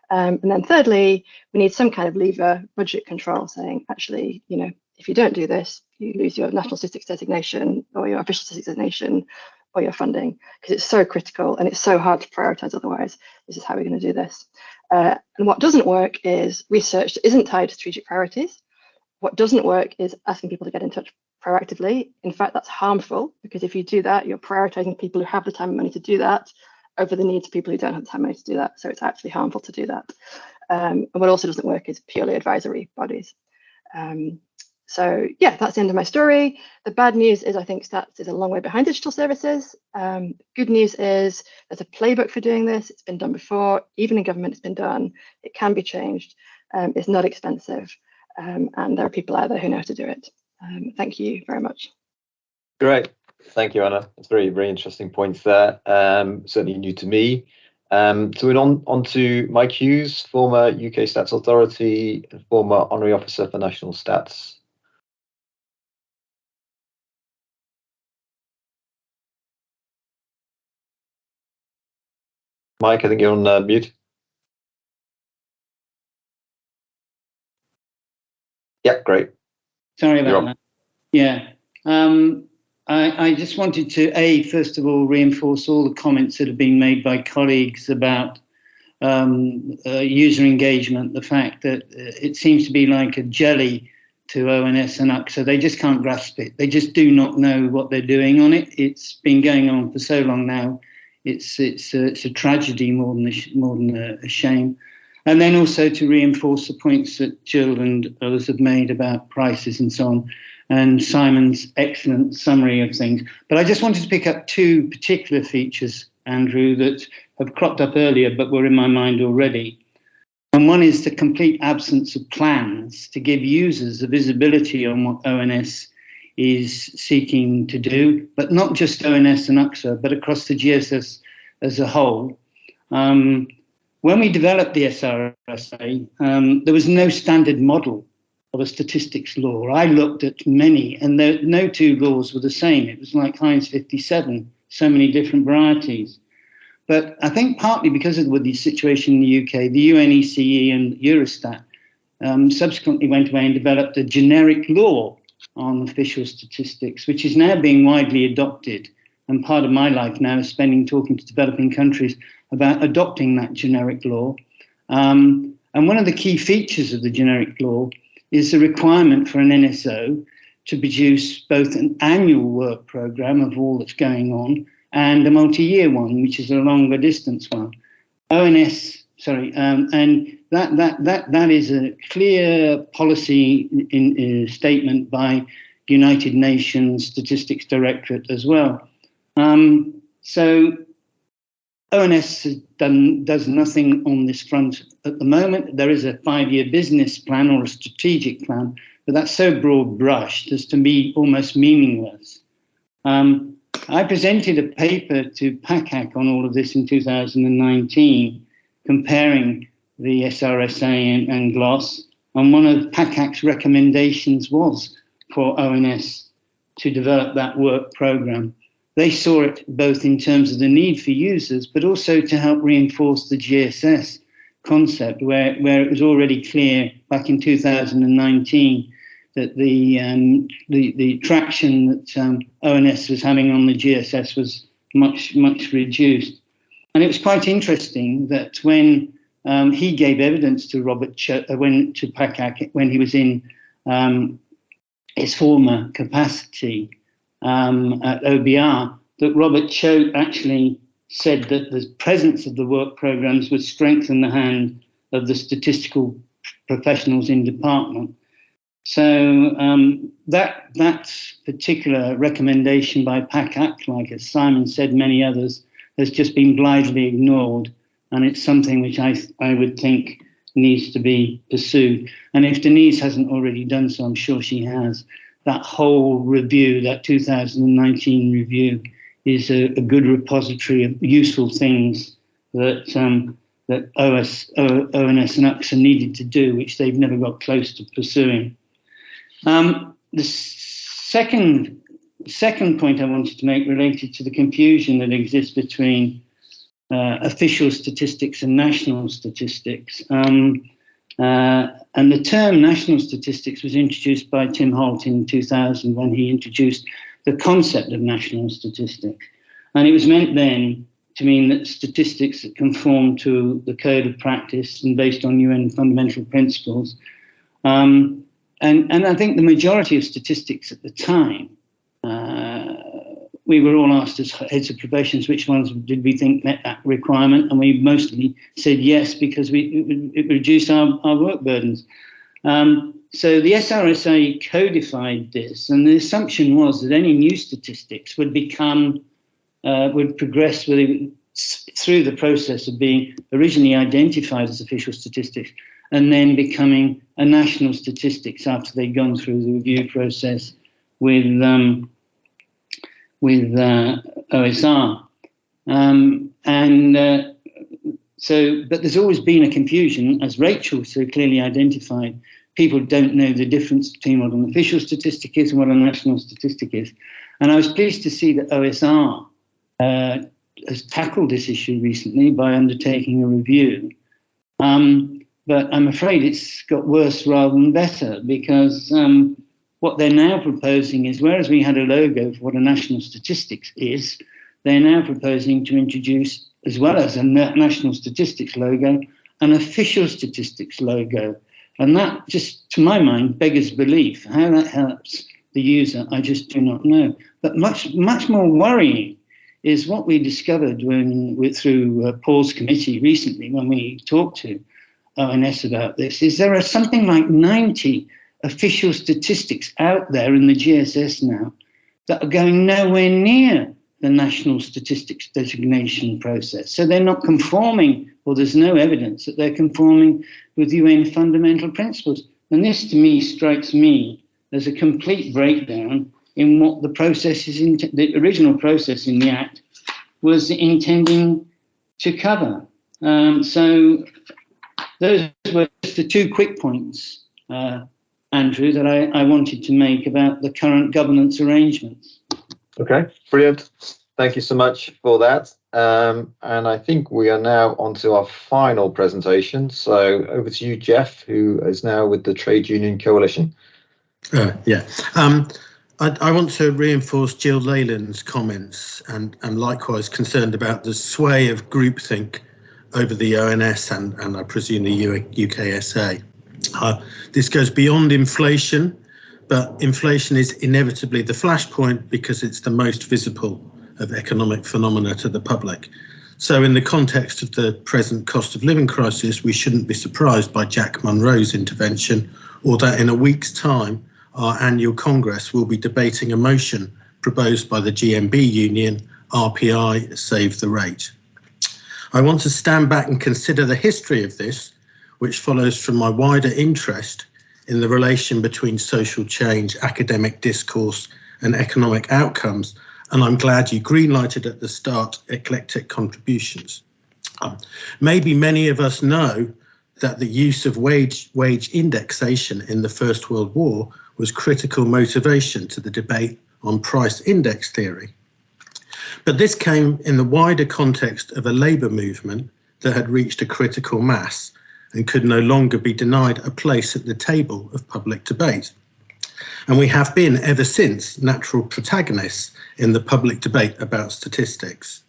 And then thirdly, we need some kind of lever budget control saying, actually, you know, if you don't do this, you lose your national statistics designation or your official statistics designation or your funding, because it's so critical and it's so hard to prioritize otherwise. This is how we're going to do this. And what doesn't work is research that isn't tied to strategic priorities. What doesn't work is asking people to get in touch proactively. In fact, that's harmful, because if you do that, you're prioritizing people who have the time and money to do that over the needs of people who don't have the time and money to do that. So it's actually harmful to do that. And what also doesn't work is purely advisory bodies. So yeah, that's the end of my story. The bad news is I think stats is a long way behind digital services. Good news is there's a playbook for doing this. It's been done before, even in government it's been done. It can be changed. It's not expensive. And there are people out there who know how to do it. Thank you very much. Great. Thank you, Anna. It's very, very interesting points there. Certainly new to me. So we're on to Mike Hughes, former UK Stats Authority and former Honorary Officer for National Stats. Mike, I think you're on mute. Yeah, great. Sorry about that. Yeah. I just wanted to, first of all, reinforce all the comments that have been made by colleagues about user engagement, the fact that it seems to be like a jelly to ONS and UKSA. They just can't grasp it. They just do not know what they're doing on it. It's been going on for so long now. It's a tragedy more than a shame. And then also to reinforce the points that Jill and others have made about prices and so on, and Simon's excellent summary of things. But I just wanted to pick up two particular features, Andrew, that have cropped up earlier but were in my mind already. And one is the complete absence of plans to give users a visibility on what ONS is seeking to do, but not just ONS and UKSA, but across the GSS as a whole. When we developed the SRSA, there was no standard model of a statistics law. I looked at many, and no two laws were the same. It was like Heinz 57, so many different varieties. But I think partly because of the situation in the UK, the UNECE and Eurostat subsequently went away and developed a generic law on official statistics, which is now being widely adopted. And part of my life now is spending talking to developing countries about adopting that generic law. And one of the key features of the generic law is the requirement for an NSO to produce both an annual work programme of all that's going on and a multi-year one, which is a longer distance one. And that is a clear policy statement by United Nations Statistics Directorate as well. So ONS does nothing on this front at the moment. There is a 5-year business plan or a strategic plan, but that's so broad brushed as to be almost meaningless. I presented a paper to PACAC on all of this in 2019, comparing the SRSA and GLOS, and one of PACAC's recommendations was for ONS to develop that work programme. They saw it both in terms of the need for users, but also to help reinforce the GSS concept, where it was already clear back in 2019 that the traction that ONS was having on the GSS was much reduced. And it was quite interesting that when he gave evidence to to PACAC when he was in his former capacity at OBR, that Robert Choate actually said that the presence of the work programs would strengthen the hand of the statistical professionals in department. So that particular recommendation by PACAC, like as Simon said, many others, has just been blithely ignored, and it's something which I would think needs to be pursued. And if Denise hasn't already done so, I'm sure she has. That whole review, that 2019 review, is a good repository of useful things that that ONS and UKSA needed to do, which they've never got close to pursuing. The second point I wanted to make related to the confusion that exists between official statistics and national statistics. And the term national statistics was introduced by Tim Holt in 2000 when he introduced the concept of national statistics. And it was meant then to mean that statistics that conform to the code of practice and based on UN fundamental principles. And I think the majority of statistics at the time, we were all asked as heads of professions which ones did we think met that requirement, and we mostly said yes because it reduced our work burdens. So the SRSA codified this, and the assumption was that any new statistics would progress through the process of being originally identified as official statistics and then becoming a national statistics after they'd gone through the review process with OSR. But there's always been a confusion, as Rachel so clearly identified. People don't know the difference between what an official statistic is and what a national statistic is. And I was pleased to see that OSR has tackled this issue recently by undertaking a review. But I'm afraid it's got worse rather than better, because what they're now proposing is, whereas we had a logo for what a national statistics is, they're now proposing to introduce, as well as a national statistics logo, an official statistics logo. And that just, to my mind, beggars belief. How that helps the user, I just do not know. But much more worrying is what we discovered through Paul's committee recently, when we talked to ONS about this, is there are something like 90 official statistics out there in the GSS now that are going nowhere near the national statistics designation process. So they're not conforming, or there's no evidence that they're conforming with UN fundamental principles. And this, to me, strikes me as a complete breakdown in what the process is, the original process in the Act was intending to cover. So those were just the two quick points, Andrew, that I wanted to make about the current governance arrangements. Okay, brilliant. Thank you so much for that. And I think we are now on to our final presentation. So over to you, Jeff, who is now with the Trade Union Coalition. I want to reinforce Jill Leyland's comments and likewise concerned about the sway of groupthink over the ONS and I presume the UKSA. This goes beyond inflation, but inflation is inevitably the flashpoint because it's the most visible of economic phenomena to the public. So in the context of the present cost of living crisis, we shouldn't be surprised by Jack Monroe's intervention, or that in a week's time, our annual Congress will be debating a motion proposed by the GMB Union, RPI, Save the Rate. I want to stand back and consider the history of this, which follows from my wider interest in the relation between social change, academic discourse, and economic outcomes. And I'm glad you greenlighted at the start eclectic contributions. Maybe many of us know that the use of wage indexation in the First World War was critical motivation to the debate on price index theory. But this came in the wider context of a labour movement that had reached a critical mass and could no longer be denied a place at the table of public debate. And we have been, ever since, natural protagonists in the public debate about statistics.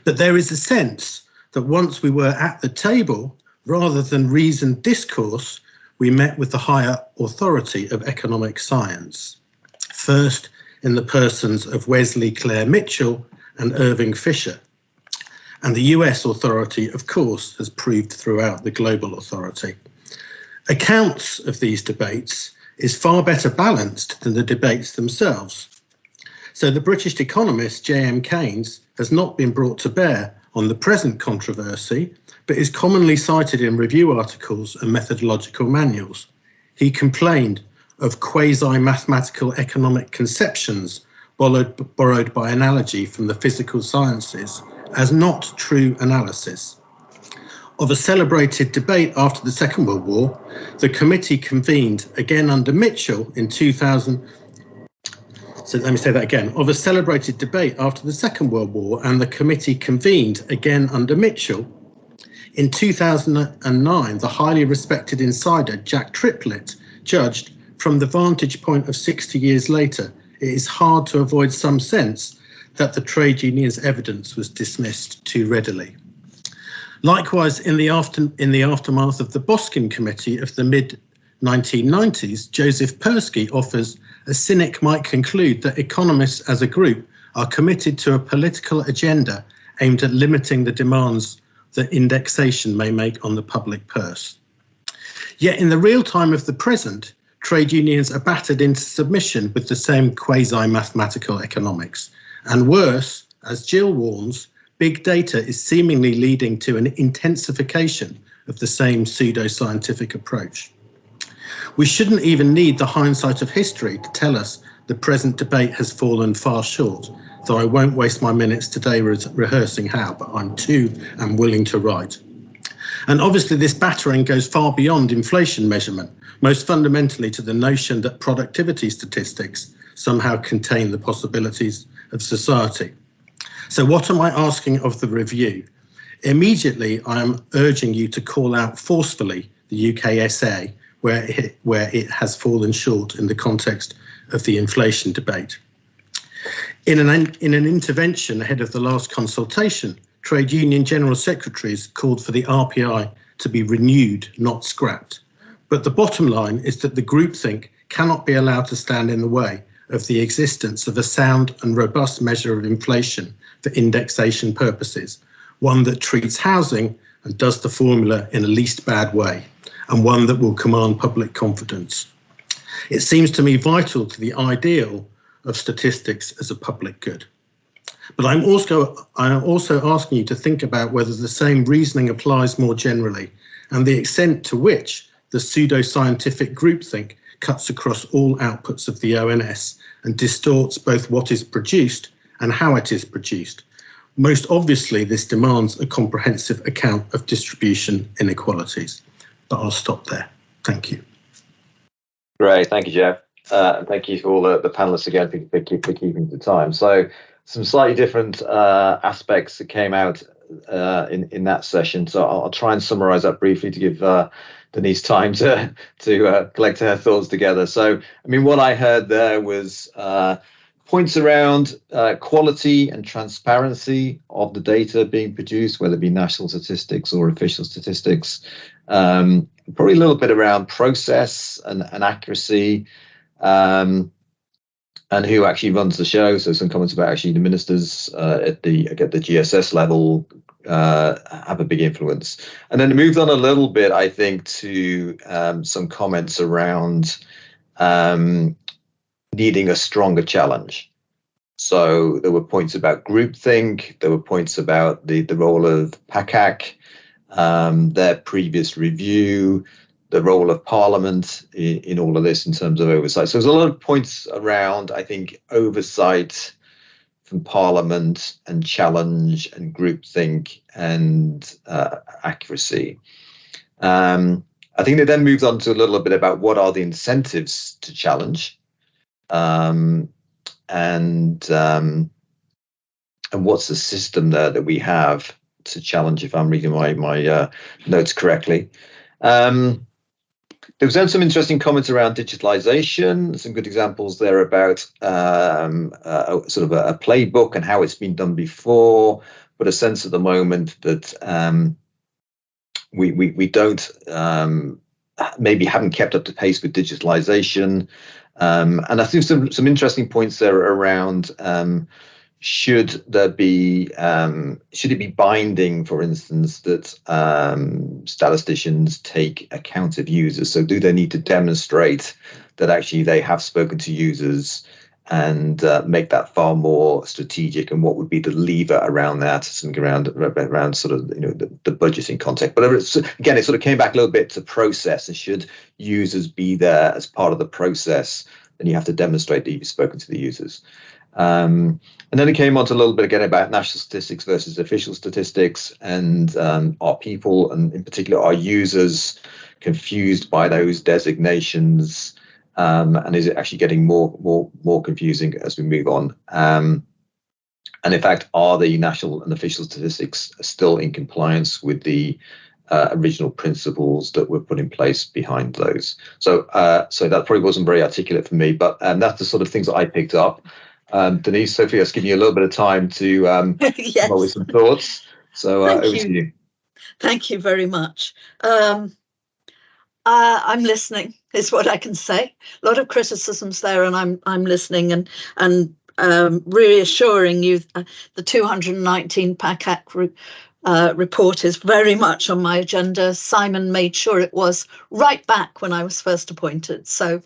But there is a sense that once we were at the table, rather than reasoned discourse, we met with the higher authority of economic science. First, in the persons of Wesley Clare Mitchell and Irving Fisher. And the US authority, of course, has proved throughout the global authority. Accounts of these debates is far better balanced than the debates themselves. So the British economist J.M. Keynes has not been brought to bear on the present controversy, but is commonly cited in review articles and methodological manuals. He complained of quasi-mathematical economic conceptions borrowed by analogy from the physical sciences as not true analysis. Of a celebrated debate after the Second World War, the committee convened again under Mitchell in 2000. So let me say that again. Of a celebrated debate after the Second World War, and the committee convened again under Mitchell. In 2009, the highly respected insider Jack Triplett judged, from the vantage point of 60 years later, it is hard to avoid some sense that the trade union's evidence was dismissed too readily. Likewise, in the aftermath of the Boskin Committee of the mid-1990s, Joseph Persky offers, a cynic might conclude that economists as a group are committed to a political agenda aimed at limiting the demands that indexation may make on the public purse. Yet in the real time of the present, trade unions are battered into submission with the same quasi-mathematical economics. And worse, as Jill warns, big data is seemingly leading to an intensification of the same pseudo-scientific approach. We shouldn't even need the hindsight of history to tell us the present debate has fallen far short, though I won't waste my minutes today rehearsing how, but I'm too willing to write. And obviously this battering goes far beyond inflation measurement, most fundamentally to the notion that productivity statistics somehow contain the possibilities of society. So what am I asking of the review? Immediately, I am urging you to call out forcefully the UKSA where it has fallen short in the context of the inflation debate. In an intervention ahead of the last consultation, Trade Union General Secretaries called for the RPI to be renewed, not scrapped. But the bottom line is that the groupthink cannot be allowed to stand in the way of the existence of a sound and robust measure of inflation for indexation purposes, one that treats housing and does the formula in a least bad way, and one that will command public confidence. It seems to me vital to the ideal of statistics as a public good. But I'm also asking you to think about whether the same reasoning applies more generally, and the extent to which the pseudo-scientific groupthink cuts across all outputs of the ONS and distorts both what is produced and how it is produced. Most obviously, this demands a comprehensive account of distribution inequalities. But I'll stop there. Thank you. Great, thank you, Jeff. And thank you to all the panelists again for keeping the time. So some slightly different aspects that came out in that session. So I'll try and summarize that briefly to give Denise time to collect her thoughts together. So, I mean, what I heard there was points around quality and transparency of the data being produced, whether it be national statistics or official statistics. Probably a little bit around process and accuracy, and who actually runs the show. So some comments about actually the ministers at the GSS level have a big influence. And then it moved on a little bit, I think, to some comments around needing a stronger challenge. So there were points about groupthink, there were points about the role of PACAC, their previous review, the role of Parliament in all of this in terms of oversight. So there's a lot of points around, I think, oversight from Parliament and challenge and groupthink and accuracy. I think they then moved on to a little bit about what are the incentives to challenge, and what's the system there that we have to challenge, if I'm reading my notes correctly. There was then some interesting comments around digitalization, some good examples there about sort of a playbook and how it's been done before, but a sense at the moment that we don't, maybe haven't kept up to pace with digitalization. And I think some interesting points there around should it be binding, for instance, that statisticians take account of users? So do they need to demonstrate that actually they have spoken to users and make that far more strategic? And what would be the lever around that? Something around sort of, you know, the budgeting context. But again, it sort of came back a little bit to process. And should users be there as part of the process, then you have to demonstrate that you've spoken to the users. And then it came on to a little bit again about national statistics versus official statistics, and are people, and in particular are users, confused by those designations, and is it actually getting more confusing as we move on? And in fact, are the national and official statistics still in compliance with the original principles that were put in place behind those? So that probably wasn't very articulate for me, but that's the sort of things that I picked up. Denise, Sophie, I've given you a little bit of time to yes. come up with some thoughts. So over to you. Thank you very much. I'm listening, is what I can say. A lot of criticisms there, and I'm listening and reassuring you. The 219 PACAC report is very much on my agenda. Simon made sure it was right back when I was first appointed. So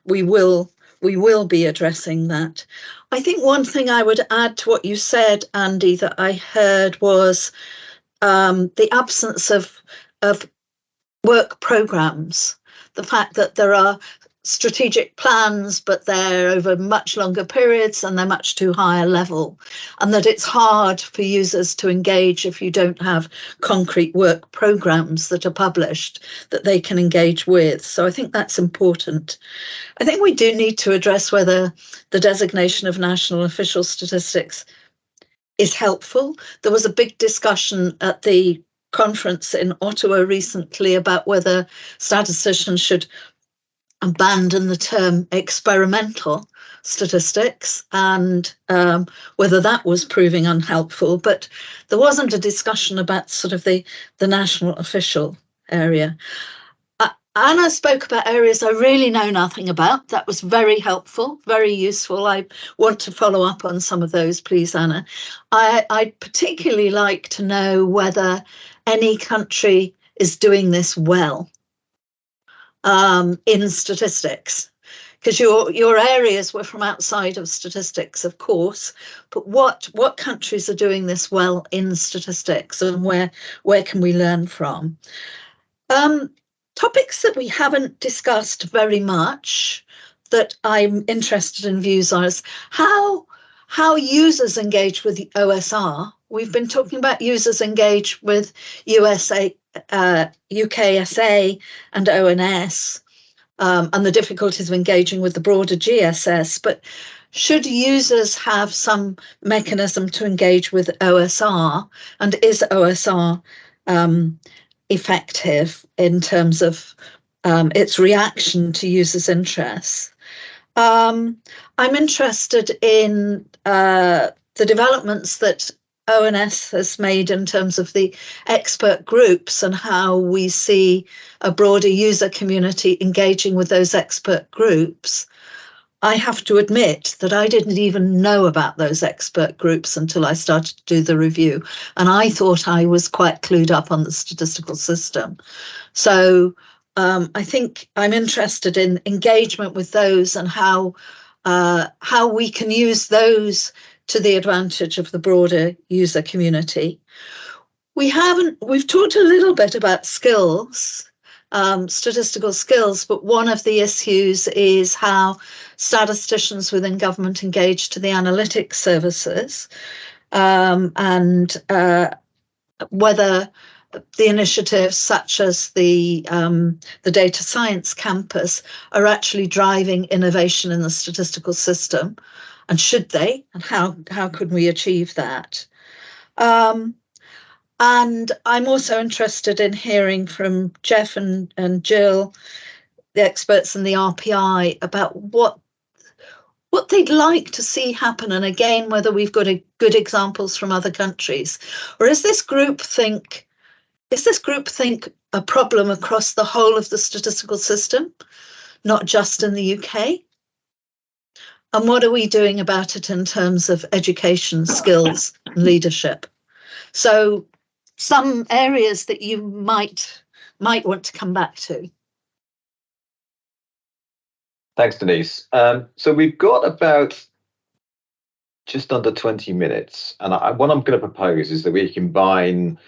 we will be addressing that. I think one thing I would add to what you said, Andy, that I heard was the absence of work programmes, the fact that there are strategic plans, but they're over much longer periods and they're much too high a level, and that it's hard for users to engage if you don't have concrete work programmes that are published that they can engage with. So I think that's important. I think we do need to address whether the designation of national official statistics is helpful. There was a big discussion at the conference in Ottawa recently about whether statisticians should abandon the term experimental statistics and whether that was proving unhelpful. But there wasn't a discussion about sort of the national official area. Anna spoke about areas I really know nothing about. That was very helpful, very useful. I want to follow up on some of those, please, Anna. I'd particularly like to know whether any country is doing this well in statistics, because your areas were from outside of statistics, of course, but what countries are doing this well in statistics, and where can we learn from? Topics that we haven't discussed very much that I'm interested in views on is how users engage with the OSR. We've been talking about users engage with UKSA and ONS and the difficulties of engaging with the broader GSS, but should users have some mechanism to engage with OSR, and is OSR effective in terms of its reaction to users' interests? I'm interested in the developments that ONS has made in terms of the expert groups and how we see a broader user community engaging with those expert groups. I have to admit that I didn't even know about those expert groups until I started to do the review, and I thought I was quite clued up on the statistical system. So I think I'm interested in engagement with those and how we can use those to the advantage of the broader user community. We've talked a little bit about skills, statistical skills, but one of the issues is how statisticians within government engage to the analytics services, and whether the initiatives such as the data science campus are actually driving innovation in the statistical system, and should they, and how could we achieve that? And I'm also interested in hearing from Jeff and Jill, the experts in the RPI, about what they'd like to see happen, and again, whether we've got good examples from other countries, or is this groupthink a problem across the whole of the statistical system, not just in the UK? And what are we doing about it in terms of education, skills, and leadership? So some areas that you might want to come back to. Thanks, Denise. So we've got about just under 20 minutes, and what I'm going to propose is that we combine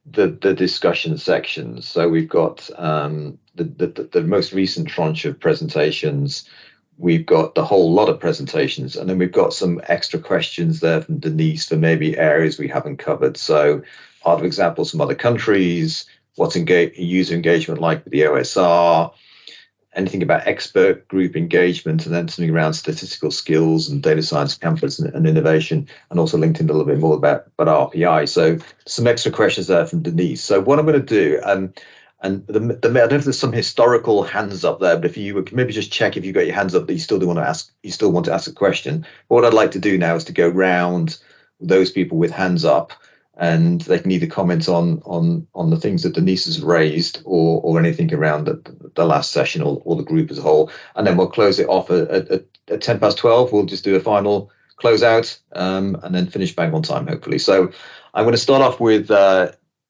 the discussion sections. So we've got the most recent tranche of presentations. We've got the whole lot of presentations, and then we've got some extra questions there from Denise for maybe areas we haven't covered. So part of examples from other countries, what's user engagement like with the OSR, anything about expert group engagement, and then something around statistical skills and data science campus and innovation, and also linked in a little bit more about RPI. So some extra questions there from Denise. So what I'm going to do, and I don't know if there's some historical hands up there, but if you would maybe just check if you got your hands up that you still want to ask a question. What I'd like to do now is to go round those people with hands up, and they can either comment on the things that Denise has raised or anything around the last session or the group as a whole. And then we'll close it off at 10 past 12. We'll just do a final close out, and then finish bang on time, hopefully. So I'm going to start off with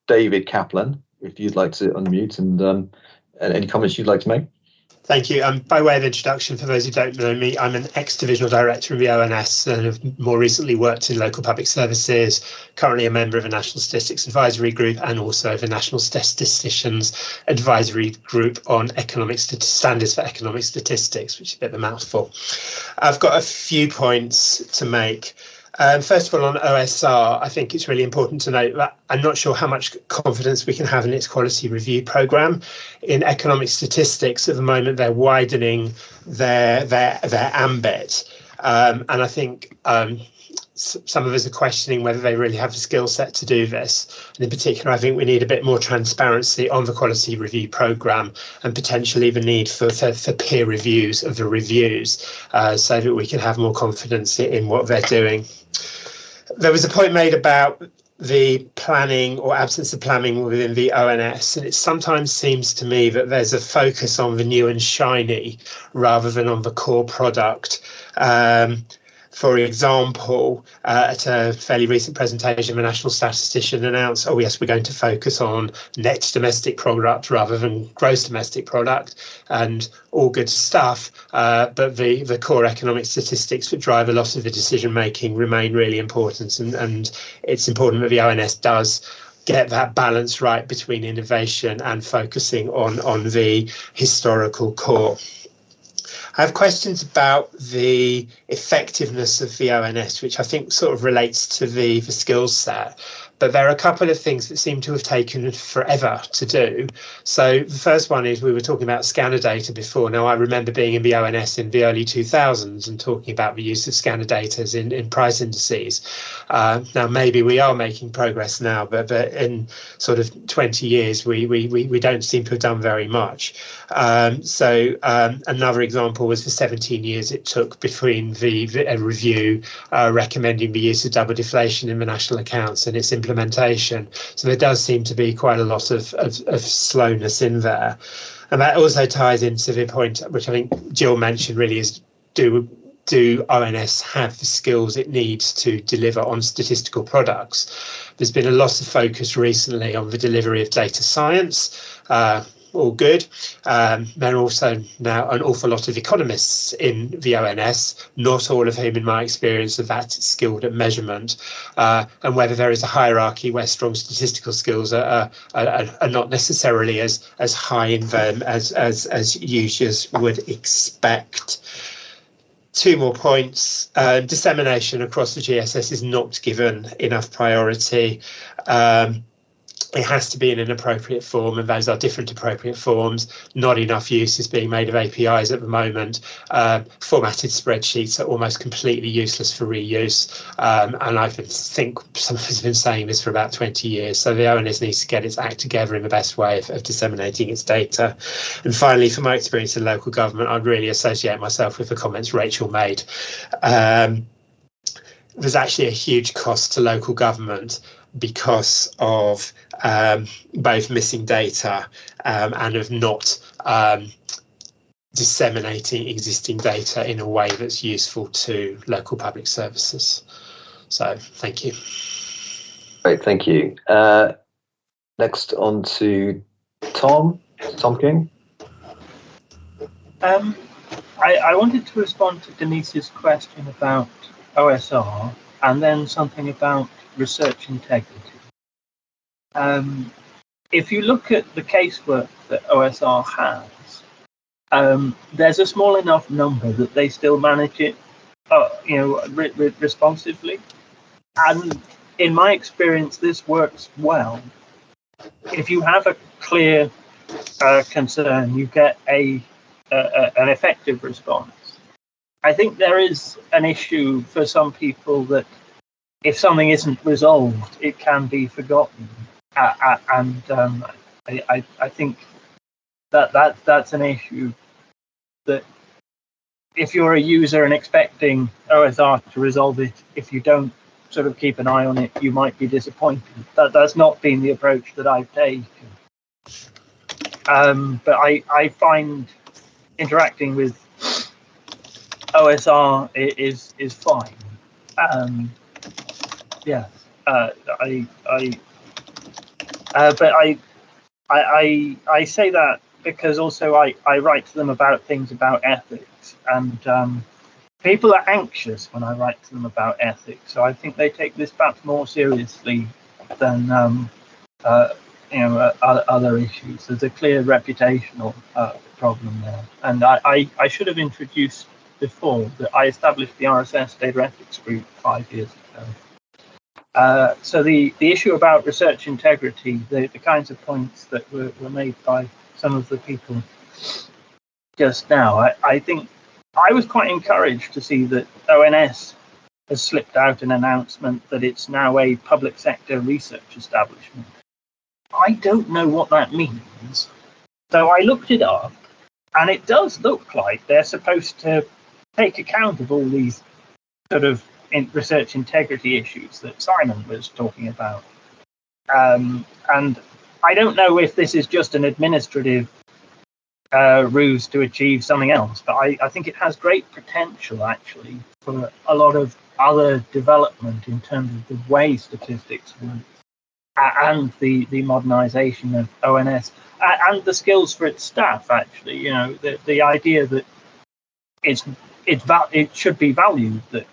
David Kaplan, if you'd like to unmute, and any comments you'd like to make. Thank you. By way of introduction, for those who don't know me, I'm an ex-divisional director of the ONS and have more recently worked in local public services, currently a member of a National Statistics Advisory Group and also of a National Statisticians Advisory Group on standards for economic statistics, which is a bit of a mouthful. I've got a few points to make. First of all, on OSR, I think it's really important to note that I'm not sure how much confidence we can have in its quality review programme. In economic statistics, at the moment, they're widening their ambit. And I think some of us are questioning whether they really have the skill set to do this. And in particular, I think we need a bit more transparency on the quality review programme and potentially the need for peer reviews of the reviews so that we can have more confidence in what they're doing. There was a point made about the planning or absence of planning within the ONS, and it sometimes seems to me that there's a focus on the new and shiny rather than on the core product. For example, at a fairly recent presentation, the National Statistician announced, oh yes, we're going to focus on net domestic product rather than gross domestic product, and all good stuff, but the core economic statistics that drive a lot of the decision making remain really important, and it's important that the ONS does get that balance right between innovation and focusing on the historical core. I have questions about the effectiveness of the ONS, which I think sort of relates to the skills set. But there are a couple of things that seem to have taken forever to do. So the first one is, we were talking about scanner data before. Now, I remember being in the ONS in the early 2000s and talking about the use of scanner data in price indices. Now, maybe we are making progress now, but in sort of 20 years, we don't seem to have done very much. Another example was the 17 years it took between a review recommending the use of double deflation in the national accounts and its implementation. So there does seem to be quite a lot of slowness in there. And that also ties into the point, which I think Jill mentioned, really, is do ONS have the skills it needs to deliver on statistical products? There's been a lot of focus recently on the delivery of data science. All good. There are also now an awful lot of economists in the ONS, not all of whom, in my experience, are that skilled at measurement, and whether there is a hierarchy where strong statistical skills are not necessarily as high in them as users would expect. Two more points. Dissemination across the GSS is not given enough priority. It has to be in an appropriate form, and those are different appropriate forms. Not enough use is being made of APIs at the moment. Formatted spreadsheets are almost completely useless for reuse. And I think some of us have been saying this for about 20 years. So the ONS needs to get its act together in the best way of disseminating its data. And finally, from my experience in local government, I'd really associate myself with the comments Rachel made. There's actually a huge cost to local government because of both missing data and of not disseminating existing data in a way that's useful to local public services. So, thank you. Great, thank you. Next on to Tom King. I wanted to respond to Denise's question about OSR and then something about research integrity. If you look at the casework that OSR has, there's a small enough number that they still manage it, responsively. And in my experience, this works well. If you have a clear concern, you get an effective response. I think there is an issue for some people that if something isn't resolved, it can be forgotten. And I think that's an issue that if you're a user and expecting OSR to resolve it, if you don't sort of keep an eye on it, you might be disappointed. That's not been the approach that I've taken. But I find interacting with OSR is fine. Yes, but I say that because also I write to them about things about ethics, and people are anxious when I write to them about ethics. So I think they take this perhaps more seriously than other issues. There's a clear reputational problem there, and I should have introduced before that I established the RSS Data Ethics Group 5 years ago. So the issue about research integrity, the kinds of points that were made by some of the people just now, I think I was quite encouraged to see that ONS has slipped out an announcement that it's now a public sector research establishment. I don't know what that means. So I looked it up, and it does look like they're supposed to take account of all these sort of research integrity issues that Simon was talking about. And I don't know if this is just an administrative ruse to achieve something else, but I think it has great potential actually for a lot of other development in terms of the way statistics work, and the modernisation of ONS, and the skills for its staff. Actually, the idea that it should be valued that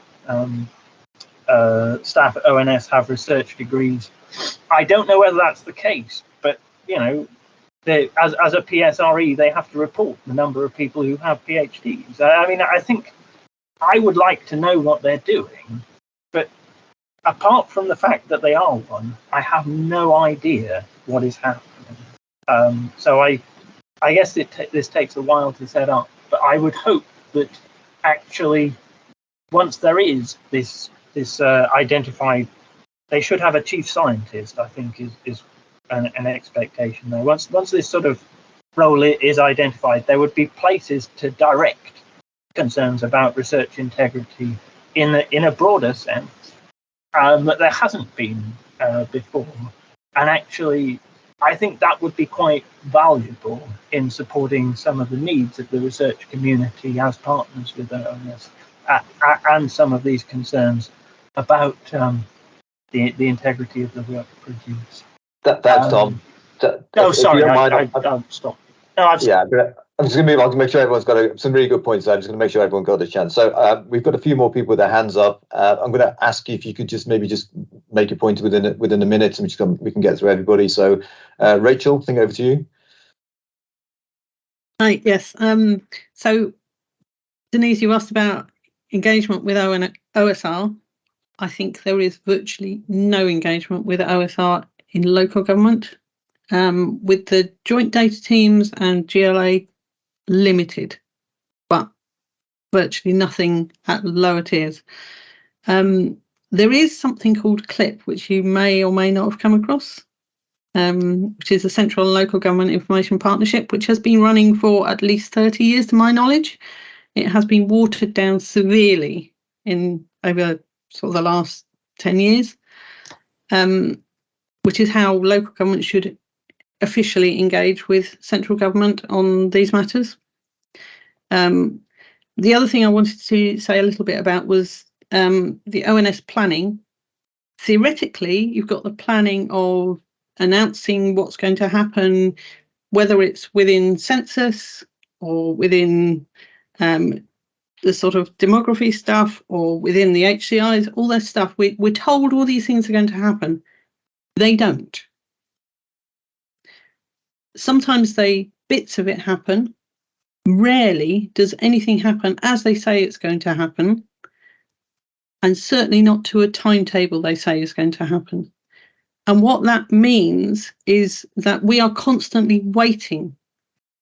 staff at ONS have research degrees. I don't know whether that's the case, but as a PSRE, they have to report the number of people who have PhDs. I mean, I think I would like to know what they're doing, but apart from the fact that they are one, I have no idea what is happening. So I guess this takes a while to set up, but I would hope that actually once there is this identified, they should have a chief scientist, I think is an expectation there. Once this sort of role is identified, there would be places to direct concerns about research integrity in a broader sense that there hasn't been before. And actually, I think that would be quite valuable in supporting some of the needs of the research community as partners with ONS, and some of these concerns about the integrity of the work produced. That's Tom. Sorry, I'll stop. No, I've yeah, I'm just going to move on to make sure everyone's got some really good points. I'm just going to make sure everyone got a chance. So we've got a few more people with their hands up. I'm going to ask you if you could just maybe make your point within a minute, and we can get through everybody. So Rachel, I think over to you. Hi, yes. So Denise, you asked about engagement with OSR. I think there is virtually no engagement with OSR in local government, with the joint data teams and GLA limited, but virtually nothing at lower tiers. There is something called CLIP, which you may or may not have come across, which is a central and local government information partnership, which has been running for at least 30 years to my knowledge. It has been watered down severely over sort of the last 10 years, which is how local government should officially engage with central government on these matters. The other thing I wanted to say a little bit about was the ONS planning. Theoretically, you've got the planning of announcing what's going to happen, whether it's within census or within the sort of demography stuff or within the HCIs, all that stuff. We're told all these things are going to happen. They don't. Sometimes bits of it happen. Rarely does anything happen as they say it's going to happen, and certainly not to a timetable they say is going to happen. And what that means is that we are constantly waiting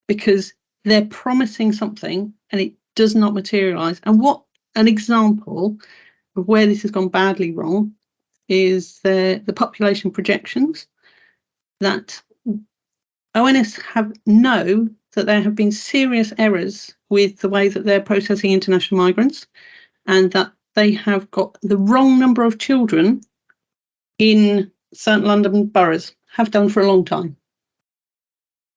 because they're promising something and it does not materialise. And what an example of where this has gone badly wrong is the population projections, that ONS know that there have been serious errors with the way that they're processing international migrants, and that they have got the wrong number of children in certain London boroughs, have done for a long time.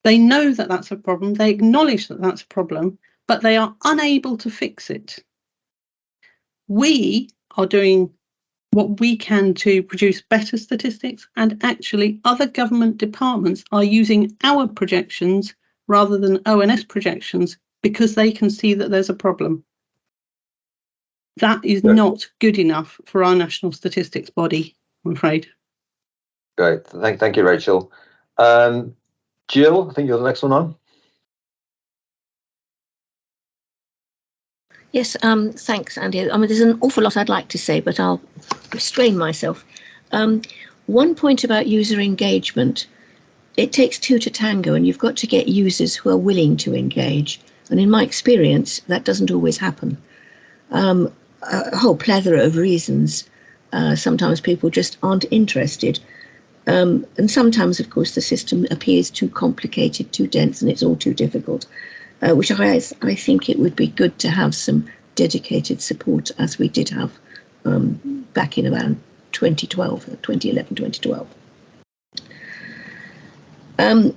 They know that that's a problem, they acknowledge that that's a problem, but they are unable to fix it. We are doing what we can to produce better statistics, and actually other government departments are using our projections rather than ONS projections because they can see that there's a problem. That is not good enough for our national statistics body, I'm afraid. Great, thank you, Rachel. Jill, I think you're the next one on. Yes, thanks, Andy. I mean, there's an awful lot I'd like to say, but I'll restrain myself. One point about user engagement, it takes two to tango, and you've got to get users who are willing to engage. And in my experience, that doesn't always happen. A whole plethora of reasons. Sometimes people just aren't interested. And sometimes, of course, the system appears too complicated, too dense, and it's all too difficult. Which I think it would be good to have some dedicated support, as we did have back in around 2011, 2012. On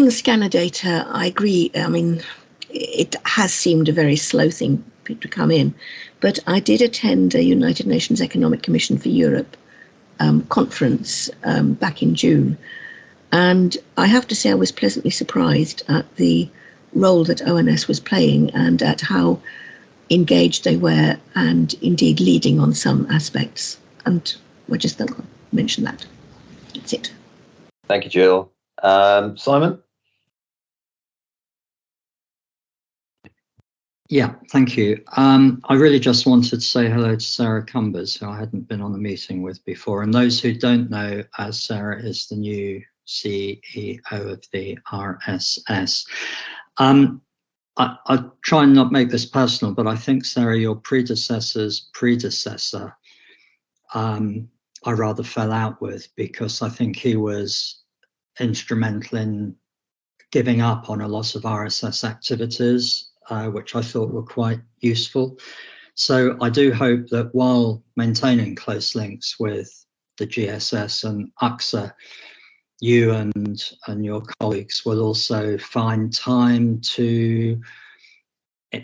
the scanner data, I agree. I mean, it has seemed a very slow thing to come in, but I did attend a United Nations Economic Commission for Europe conference back in June, and I have to say I was pleasantly surprised at the role that ONS was playing and at how engaged they were, and indeed leading on some aspects. And I just thought I'd mention that. That's it. Thank you, Jill. Simon? Yeah, thank you. I really just wanted to say hello to Sarah Cumbers, who I hadn't been on a meeting with before. And those who don't know, as Sarah is the new CEO of the RSS. I try and not make this personal, but I think, Sarah, your predecessor's predecessor, I rather fell out with, because I think he was instrumental in giving up on a lot of RSS activities, which I thought were quite useful. So I do hope that while maintaining close links with the GSS and UKSA, you and your colleagues will also find time to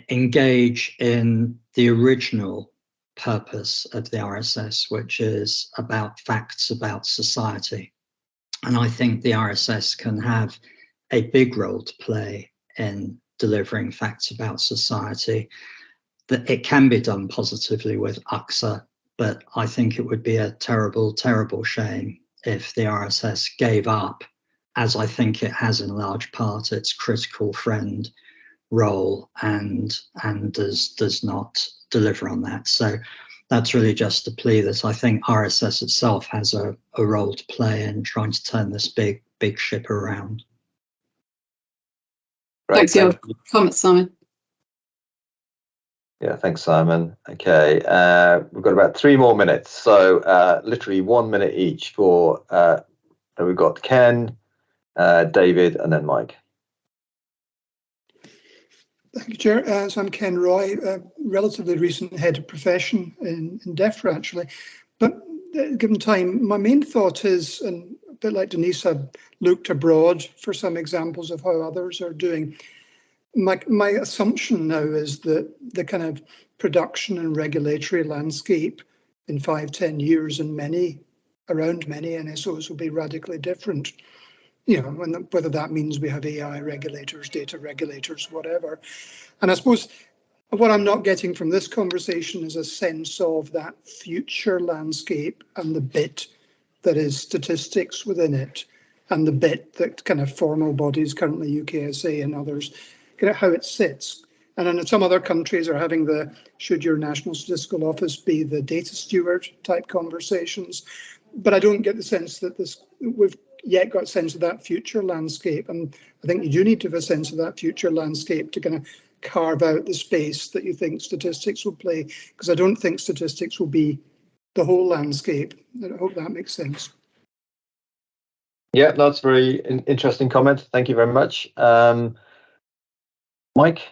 engage in the original purpose of the RSS, which is about facts about society. And I think the RSS can have a big role to play in delivering facts about society. That it can be done positively with UKSA, but I think it would be a terrible, terrible shame if the RSS gave up, as I think it has in large part, its critical friend role and does not deliver on that. So that's really just a plea that I think RSS itself has a role to play in trying to turn this big ship around. Right, thanks for your comments, Simon. Yeah, thanks, Simon. Okay, we've got about 3 more minutes, so literally 1 minute each for. We've got Ken, David, and then Mike. Thank you, Chair. So I'm Ken Roy, relatively recent head of profession in DEFRA, actually. But given time, my main thought is, and a bit like Denise, I've looked abroad for some examples of how others are doing. My assumption now is that the kind of production and regulatory landscape in 5-10 years around many NSOs will be radically different. You know, whether that means we have AI regulators, data regulators, whatever. And I suppose what I'm not getting from this conversation is a sense of that future landscape and the bit that is statistics within it, and the bit that kind of formal bodies, currently UKSA and others, how it sits. And then some other countries are having the should your National Statistical Office be the data steward type conversations. But I don't get the sense that we've yet got a sense of that future landscape. And I think you do need to have a sense of that future landscape to kind of carve out the space that you think statistics will play, because I don't think statistics will be the whole landscape. I hope that makes sense. Yeah, that's a very interesting comment. Thank you very much. Mike?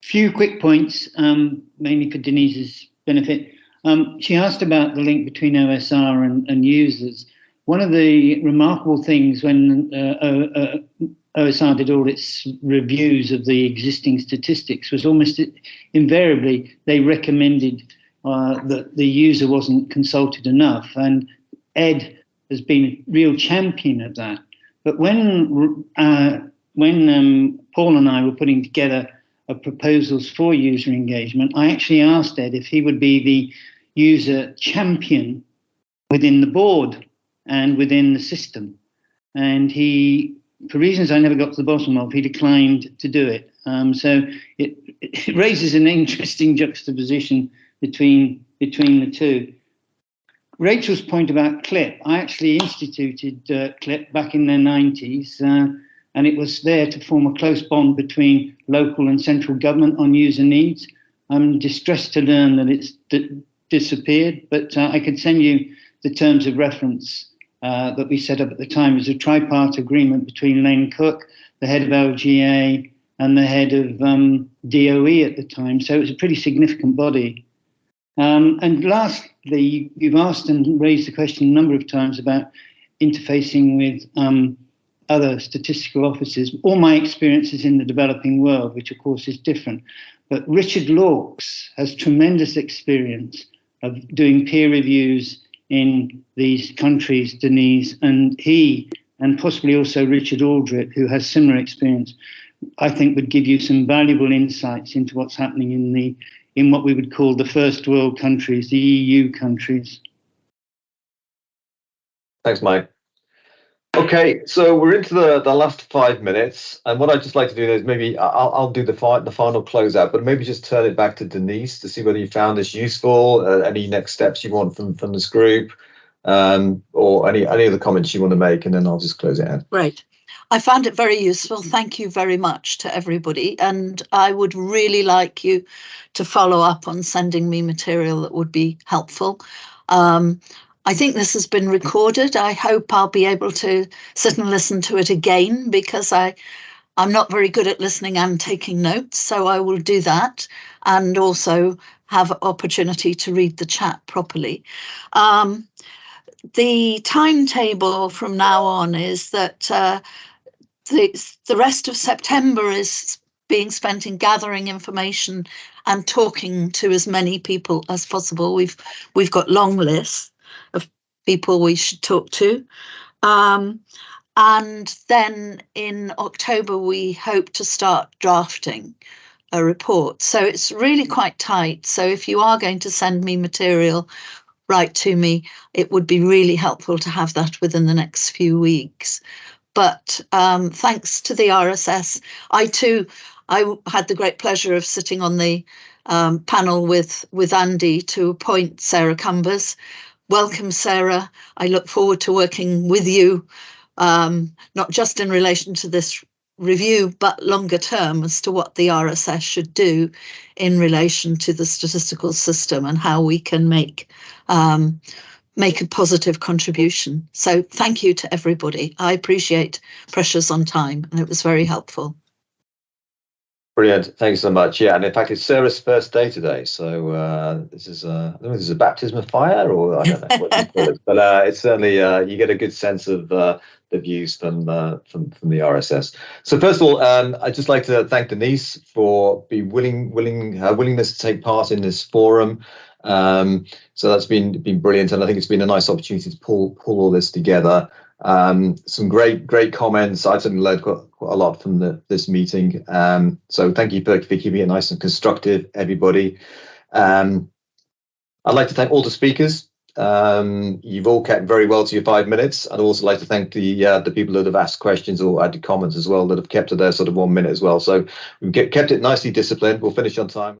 Few quick points, mainly for Denise's benefit. She asked about the link between OSR and users. One of the remarkable things when OSR did all its reviews of the existing statistics was almost invariably they recommended that the user wasn't consulted enough, and Ed has been a real champion of that. But when Paul and I were putting together proposals for user engagement, I actually asked Ed if he would be the user champion within the board and within the system. And he, for reasons I never got to the bottom of, he declined to do it. So it raises an interesting juxtaposition between the two. Rachel's point about CLIP, I actually instituted CLIP back in the 90s, and it was there to form a close bond between local and central government on user needs. I'm distressed to learn that it's disappeared, but I could send you the terms of reference that we set up at the time. It was a tripartite agreement between Lane Cook, the head of LGA, and the head of DOE at the time. So it was a pretty significant body. And lastly, you've asked and raised the question a number of times about interfacing with other statistical offices. All my experiences in the developing world, which of course is different. But Richard Lawkes has tremendous experience of doing peer reviews in these countries, Denise, and he, and possibly also Richard Aldrip, who has similar experience, I think would give you some valuable insights into what's happening in what we would call the first world countries, the EU countries. Thanks, Mike. Okay, so we're into the last 5 minutes, and what I'd just like to do is maybe I'll do the final closeout, but maybe just turn it back to Denise to see whether you found this useful, any next steps you want from this group, or any other comments you want to make, and then I'll just close it out. Great. I found it very useful. Thank you very much to everybody, and I would really like you to follow up on sending me material that would be helpful. I think this has been recorded. I hope I'll be able to sit and listen to it again, because I'm not very good at listening and taking notes, so I will do that, and also have opportunity to read the chat properly. The timetable from now on is that the rest of September is being spent in gathering information and talking to as many people as possible. We've got long lists of people we should talk to. And then in October, we hope to start drafting a report. So it's really quite tight. So if you are going to send me material, write to me. It would be really helpful to have that within the next few weeks. But thanks to the RSS, I had the great pleasure of sitting on the panel with Andy to appoint Sarah Cumbers. Welcome, Sarah. I look forward to working with you, not just in relation to this review, but longer term as to what the RSS should do in relation to the statistical system and how we can make a positive contribution. So thank you to everybody. I appreciate pressures on time, and it was very helpful. Brilliant. Thanks so much. Yeah, and in fact, it's Sarah's first day today. So this is, I don't know if this is a baptism of fire, or I don't know what you call it, but it's certainly, you get a good sense of the views from the RSS. So first of all, I'd just like to thank Denise for her willingness to take part in this forum. So that's been brilliant, and I think it's been a nice opportunity to pull all this together. Some great comments. I certainly learned quite a lot from this meeting. So thank you for keeping it nice and constructive, everybody. I'd like to thank all the speakers. You've all kept very well to your 5 minutes. I'd also like to thank the people that have asked questions or added comments as well, that have kept to their sort of 1 minute as well. So we've kept it nicely disciplined. We'll finish on time.